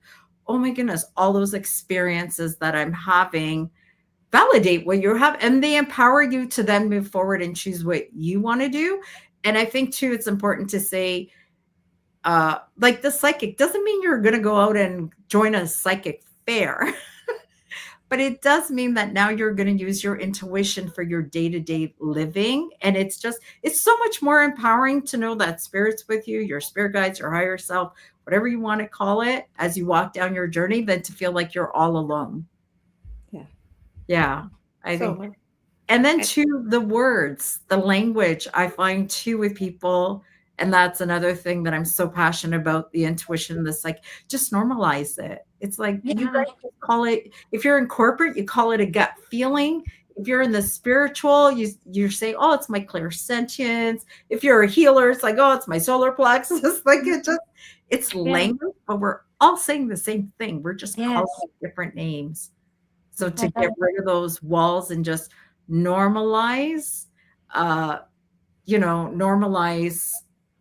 oh my goodness, all those experiences that I'm having validate what you have, and they empower you to then move forward and choose what you want to do. And I think too, it's important to say, like the psychic doesn't mean you're going to go out and join a psychic fair, but it does mean that now you're going to use your intuition for your day-to-day living. And it's so much more empowering to know that spirit's with you, your spirit guides, your higher self, whatever you want to call it, as you walk down your journey, than to feel like you're all alone. Yeah. I think. And then too, the words, the language, I find too with people, and that's another thing that I'm so passionate about, the intuition, this, like, just normalize it. It's like, you guys call it, if you're in corporate, you call it a gut feeling. If you're in the spiritual, you're saying, oh, it's my clairsentience. If you're a healer, it's like, oh, it's my solar plexus. Like, it's language, but we're all saying the same thing. We're just calling it different names. So to get rid of those walls and just normalize, normalize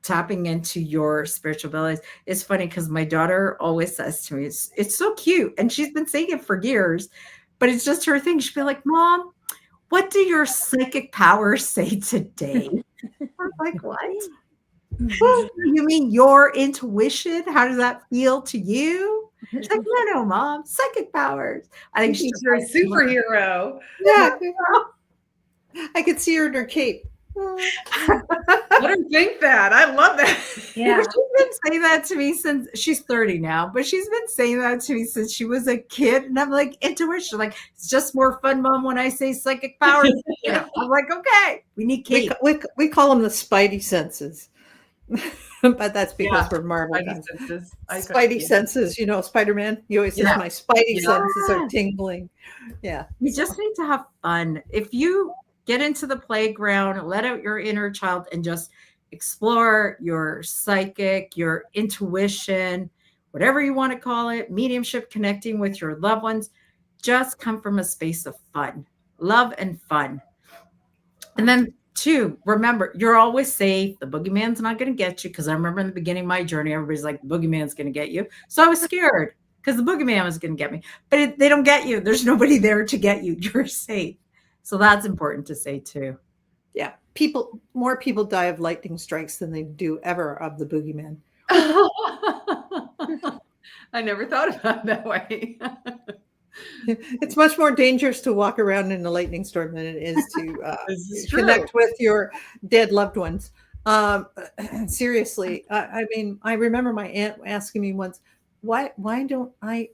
tapping into your spiritual abilities. It's funny because my daughter always says to me, it's so cute. And she's been saying it for years, but it's just her thing. She'll be like, Mom, what do your psychic powers say today? I'm like, what? You mean your intuition? How does that feel to you? She's like, no, Mom, psychic powers. I think she's a superhero. Yeah. I could see her in her cape. Let her think that. I love that. Yeah. She's been saying that to me since she's 30 now, but she's been saying that to me since she was a kid. And I'm like, intuition, like, it's just more fun, Mom, when I say psychic powers. I'm like, okay, we need cape. We call them the spidey senses. But that's because we're Marvel fans. Spidey senses, Spider-Man. You always say my spidey senses are tingling. Yeah. You just need to have fun. If you get into the playground, let out your inner child and just explore your psychic, your intuition, whatever you want to call it, mediumship, connecting with your loved ones, just come from a space of fun, love and fun. And then two, remember, you're always safe. The boogeyman's not going to get you. Because I remember in the beginning of my journey, everybody's like, the boogeyman's going to get you. So I was scared because the boogeyman was going to get me. But they don't get you. There's nobody there to get you. You're safe. So that's important to say too. Yeah. More people die of lightning strikes than they do ever of the boogeyman. I never thought about it that way. It's much more dangerous to walk around in a lightning storm than it is to connect with your dead loved ones. Seriously, I mean, I remember my aunt asking me once, why do I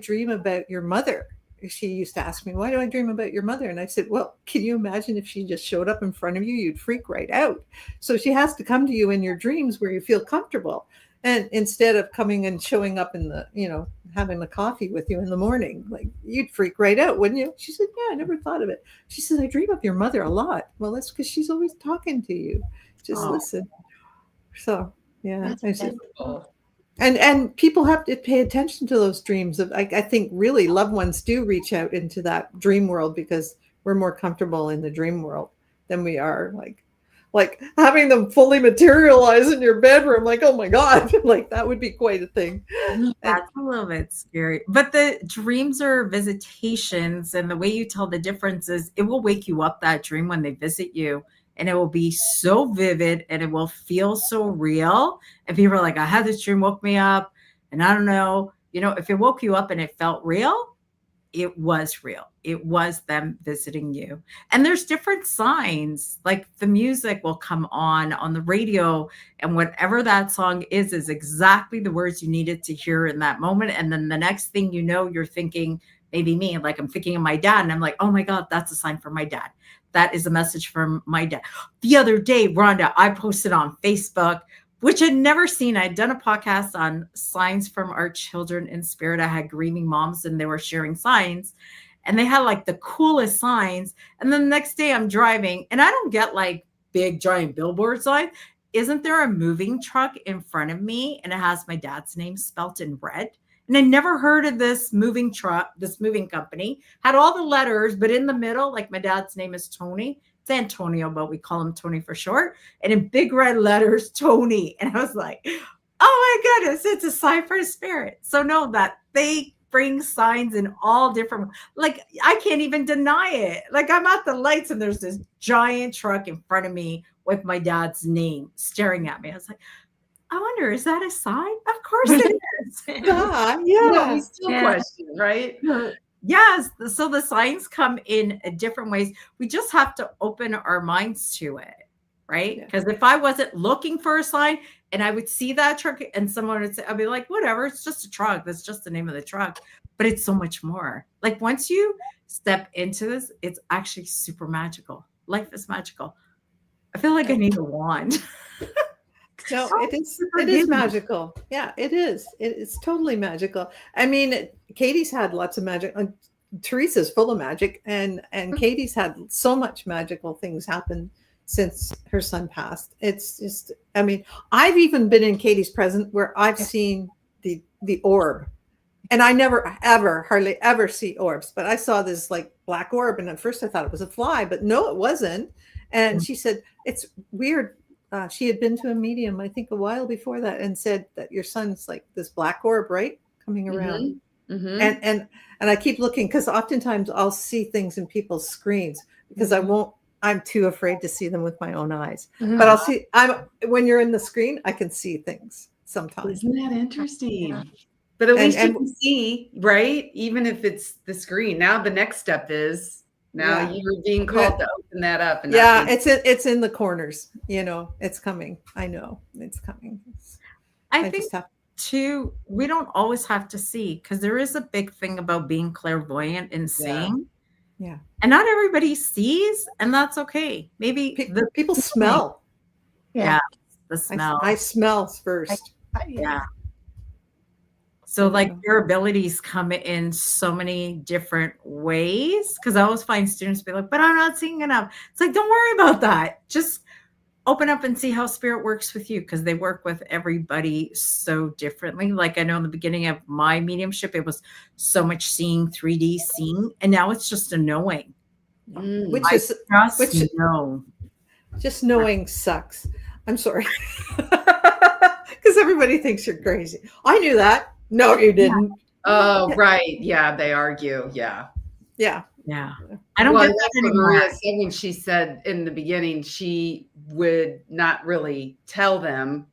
dream about your mother? she used to ask me, why do I dream about your mother? And I said, well, can you imagine if she just showed up in front of you, you'd freak right out. So she has to come to you in your dreams where you feel comfortable. And instead of coming and showing up in the, having the coffee with you in the morning, like you'd freak right out, wouldn't you? She said, yeah, I never thought of it. She said, I dream of your mother a lot. Well, that's because she's always talking to you. Just listen. So, yeah. And people have to pay attention to those dreams. I think really loved ones do reach out into that dream world because we're more comfortable in the dream world than we are like having them fully materialize in your bedroom. Like, oh my God, like that would be quite a thing. That's a little bit scary. But the dreams are visitations, and the way you tell the difference is it will wake you up that dream when they visit you. And it will be so vivid and it will feel so real. And people are like, I had this dream, woke me up. And I don't know, if it woke you up and it felt real, it was real. It was them visiting you. And there's different signs, like the music will come on the radio, and whatever that song is exactly the words you needed to hear in that moment. And then the next thing you know, you're thinking, maybe me, like I'm thinking of my dad, and I'm like, oh my God, that's a sign from my dad. That is a message from my dad. The other day, Rhonda, I posted on Facebook, which I'd never seen. I'd done a podcast on signs from our children in spirit. I had grieving moms and they were sharing signs, and they had like the coolest signs. And then the next day I'm driving, and I don't get like big giant billboard signs. Isn't there a moving truck in front of me and it has my dad's name spelt in red? And I never heard of this moving truck, this moving company. Had all the letters, but in the middle, like my dad's name is Tony. It's Antonio, but we call him Tony for short. And in big red letters, Tony. And I was like, oh my goodness, it's a sign for a spirit. So know that they bring signs in all different, like I can't even deny it. Like I'm at the lights and there's this giant truck in front of me with my dad's name staring at me. I was like, I wonder, is that a sign? Of course it is. Yeah. No, we still question, right? Yes. So the signs come in different ways. We just have to open our minds to it, right? Because if I wasn't looking for a sign and I would see that truck and someone would say, I'd be like, whatever, it's just a truck. That's just the name of the truck. But it's so much more. Like once you step into this, it's actually super magical. Life is magical. I feel like I need a wand. No, it is magical. Yeah, it is. It's totally magical. I mean, Katie's had lots of magic. Teresa's full of magic, and Katie's had so much magical things happen since her son passed. It's just, I mean, I've even been in Katie's present where I've seen the orb, and I never hardly ever see orbs, but I saw this like black orb, and at first I thought it was a fly, but no, it wasn't. And she said, it's weird. She had been to a medium, I think, a while before that, and said that your son's like this black orb, right, coming around. Mm-hmm. And I keep looking because oftentimes I'll see things in people's screens because I'm too afraid to see them with my own eyes. Mm-hmm. But when you're in the screen, I can see things sometimes. Isn't that interesting? But at least you can see, right? Even if it's the screen. Now the next step is. Now you're being called to open that up. And it's in the corners. It's coming. I know it's coming. I think too, we don't always have to see, because there is a big thing about being clairvoyant and seeing. Yeah. And not everybody sees, and that's okay. Maybe people smell. Yeah. The smell. I smell first. Yeah. So like your abilities come in so many different ways, because I always find students be like, but I'm not seeing enough. It's like, don't worry about that. Just open up and see how spirit works with you, because they work with everybody so differently. Like I know in the beginning of my mediumship, it was so much seeing, 3D seeing, and now it's just a knowing. Just knowing sucks. I'm sorry. Because everybody thinks you're crazy. I knew that. No, you didn't. Oh, right. Yeah, they argue. Yeah. Yeah. I don't get that anymore. Maria said when she said in the beginning she would not really tell them,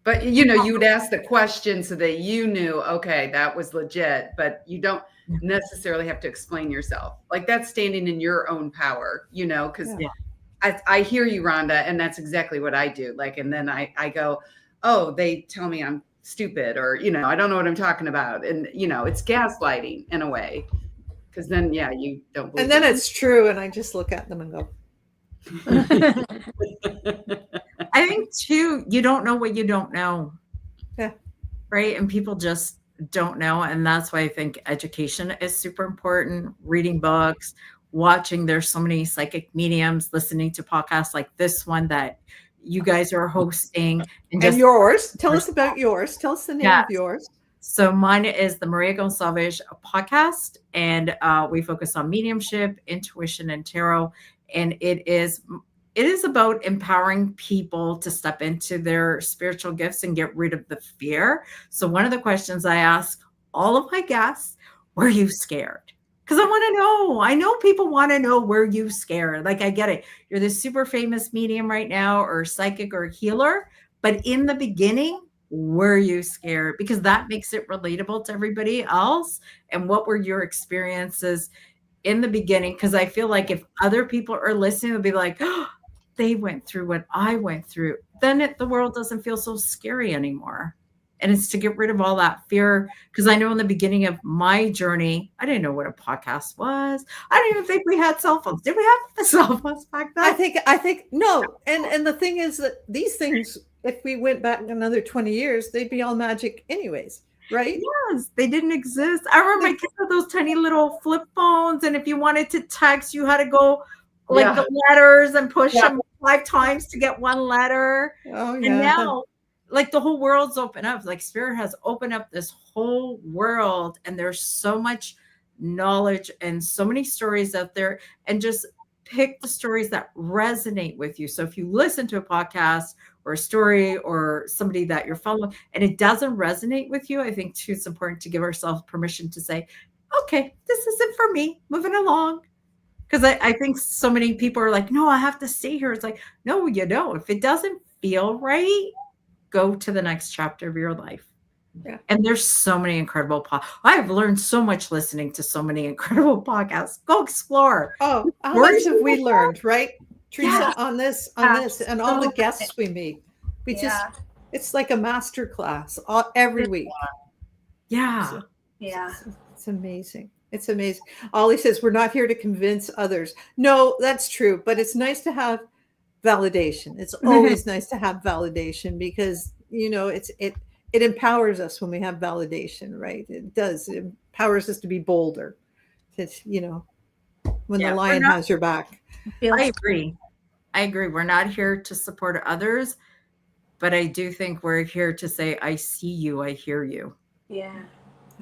but you would ask the question so that you knew, okay, that was legit, but you don't necessarily have to explain yourself. Like that's standing in your own power, because I hear you, Rhonda, and that's exactly what I do. Like, and then I go, oh, they tell me I'm stupid, or I don't know what I'm talking about, and it's gaslighting in a way. Because then, yeah, you don't believe And then it. it's true. And I just look at them and go, I think too, you don't know what you don't know. yeah. Right. And people just don't know. And that's why I think education is super important. Reading books, watching, there's so many psychic mediums, listening to podcasts like this one that you guys are hosting. And yours. Tell us about yours. Tell us the name of yours. So mine is the Maria Gonçalves podcast, and we focus on mediumship, intuition, and tarot. And it is about empowering people to step into their spiritual gifts and get rid of the fear. So one of the questions I ask all of my guests, were you scared? Because I want to know. I know people want to know, were you scared? Like, I get it. You're this super famous medium right now, or psychic or healer. But in the beginning, were you scared? Because that makes it relatable to everybody else. And what were your experiences in the beginning? Because I feel like if other people are listening, they'll be like, oh, they went through what I went through. Then the world doesn't feel so scary anymore. And it's to get rid of all that fear. Because I know in the beginning of my journey, I didn't know what a podcast was. I don't even think we had cell phones. Did we have the cell phones back then? I think no. And the thing is that these things, if we went back another 20 years, they'd be all magic anyways, right? Yes, they didn't exist. I remember my kids had those tiny little flip phones, and if you wanted to text, you had to go like the letters and push them 5 times to get one letter. Oh yeah. And now, like, the whole world's open up. Like, Spirit has opened up this whole world, and there's so much knowledge and so many stories out there. And just pick the stories that resonate with you. So if you listen to a podcast or a story or somebody that you're following and it doesn't resonate with you, I think too, it's important to give ourselves permission to say, okay, this isn't for me, moving along. Because I think so many people are like, no, I have to stay here. It's like, no, you don't. If it doesn't feel right, go to the next chapter of your life. Yeah. And there's so many incredible I've learned so much listening to so many incredible podcasts. Go explore. Oh, how much have we learned, right, Teresa, on this, and all the guests we meet. We just, it's like a master class every week. Yeah. So, it's amazing. It's amazing. Ollie says, we're not here to convince others. No, that's true. But it's nice to have validation. It's always nice to have validation because, you know, it empowers us when we have validation, right? It does. It empowers us to be bolder. It's, you know, when the lion has your back. I agree. We're not here to support others, but I do think we're here to say, I see you, I hear you. Yeah.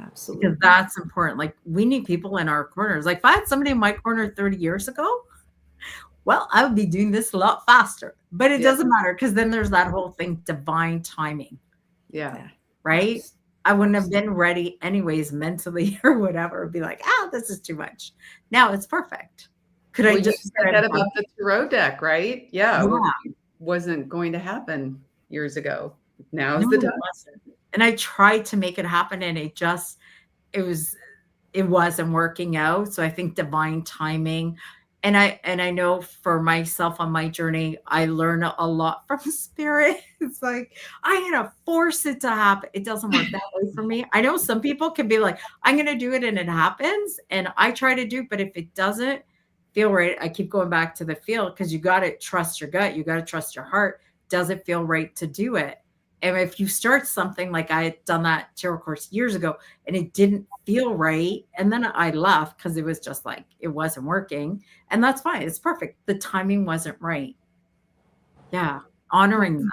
Absolutely. Because that's important. Like, we need people in our corners. Like, if I had somebody in my corner 30 years ago, well, I would be doing this a lot faster. But it doesn't matter, because then there's that whole thing, divine timing. Yeah. Right? I wouldn't have been ready anyways, mentally or whatever. Be like, this is too much. Now it's perfect. Could I just said that about the tarot deck, right? Yeah. It wasn't going to happen years ago. Now's the time. And I tried to make it happen, and it wasn't working out. So I think divine timing. And I know for myself on my journey, I learn a lot from Spirit. It's like, I'm going to force it to happen. It doesn't work that way for me. I know some people can be like, I'm going to do it and it happens. And I try to do, but if it doesn't feel right, I keep going back to the feel, because you got to trust your gut. You got to trust your heart. Does it feel right to do it? And if you start something, like I had done that tarot course years ago and it didn't feel right, and then I left because it was just like, it wasn't working, and that's fine. It's perfect. The timing wasn't right. Yeah. Honoring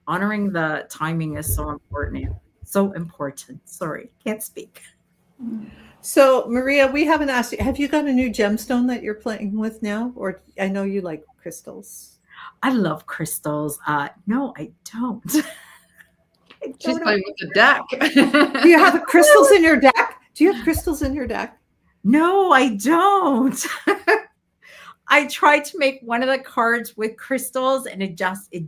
the timing is so important. So important. Sorry, can't speak. So Maria, we haven't asked you, have you got a new gemstone that you're playing with now? Or I know you like crystals. I love crystals. No, I don't. She's playing with the deck. Do you have crystals in your deck? Do you have crystals in your deck? No, I don't. I tried to make one of the cards with crystals and it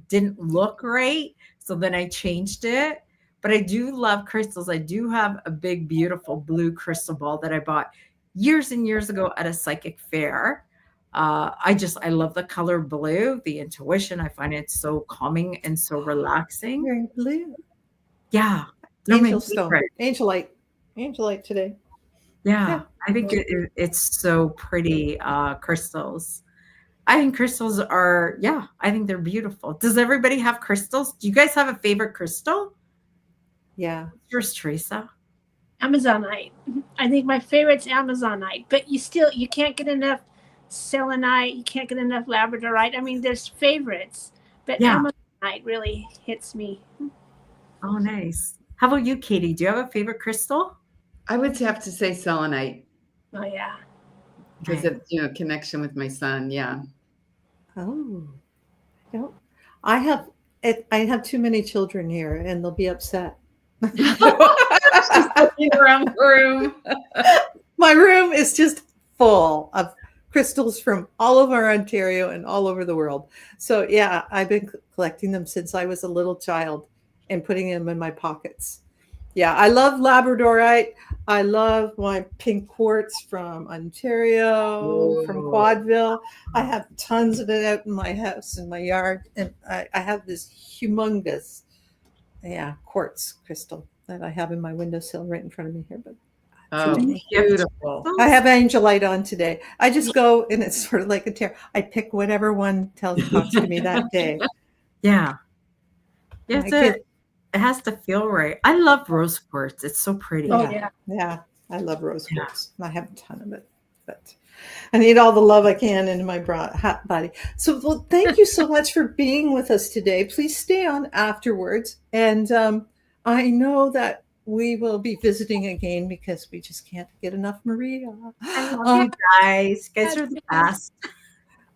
didn't look right. So then I changed it. But I do love crystals. I do have a big, beautiful blue crystal ball that I bought years and years ago at a psychic fair. I love the color blue, the intuition. I find it so calming and so relaxing. Very blue. Yeah. Angel stone. Angelite today. Yeah, I think it's so pretty, crystals. I think crystals are, yeah, I think they're beautiful. Does everybody have crystals? Do you guys have a favorite crystal? Yeah. What's yours, Teresa? Amazonite. I think my favorite's Amazonite, but you can't get enough selenite. You can't get enough labradorite. I mean, there's favorites, but Yeah. Amazonite really hits me. Oh, nice. How about you, Katie? Do you have a favorite crystal? I would have to say selenite Oh yeah. because Right. of connection with my son. Yeah. Oh, I don't. I have I have too many children here, and they'll be upset. She's looking around the room. My room is just full of crystals from all over Ontario and all over the world. So yeah, I've been collecting them since I was a little child and putting them in my pockets. Yeah, I love labradorite. I love my pink quartz from Ontario, from Whoa. Quadville. I have tons of it out in my house, in my yard, and I have this humongous, quartz crystal that I have in my windowsill right in front of me here. But Oh, many. beautiful. I have angelite on today. I just go, and it's sort of like a tear. I pick whatever one talks to me that day. Yeah. Yeah, And it has to feel right. I love rose quartz. It's so pretty. Oh, yeah. Yeah, I love rose Yeah. quartz. I have a ton of it, but I need all the love I can into my hot body. So, well, thank you so much for being with us today. Please stay on afterwards, and I know that we will be visiting again because we just can't get enough Maria. I love you guys. You guys are the best.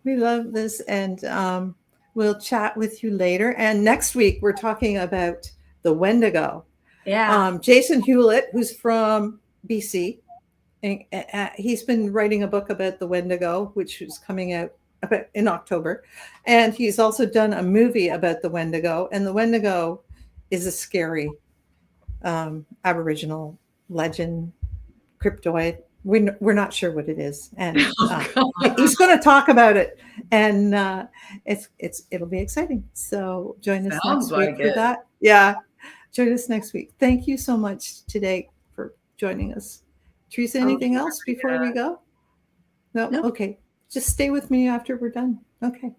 We love this, and we'll chat with you later. And next week, we're talking about the Wendigo. Yeah. Jason Hewlett, who's from BC, and he's been writing a book about the Wendigo, which is coming out in October. And he's also done a movie about the Wendigo. And the Wendigo is a scary Aboriginal legend, cryptoid. We're not sure what it is, and he's going to talk about it, and it'll be exciting. So join us Sounds next week like for it. that. Yeah, join us next week. Thank you so much today for joining us. Teresa, anything else before we go? No? Nope. Okay. Just stay with me after we're done. Okay.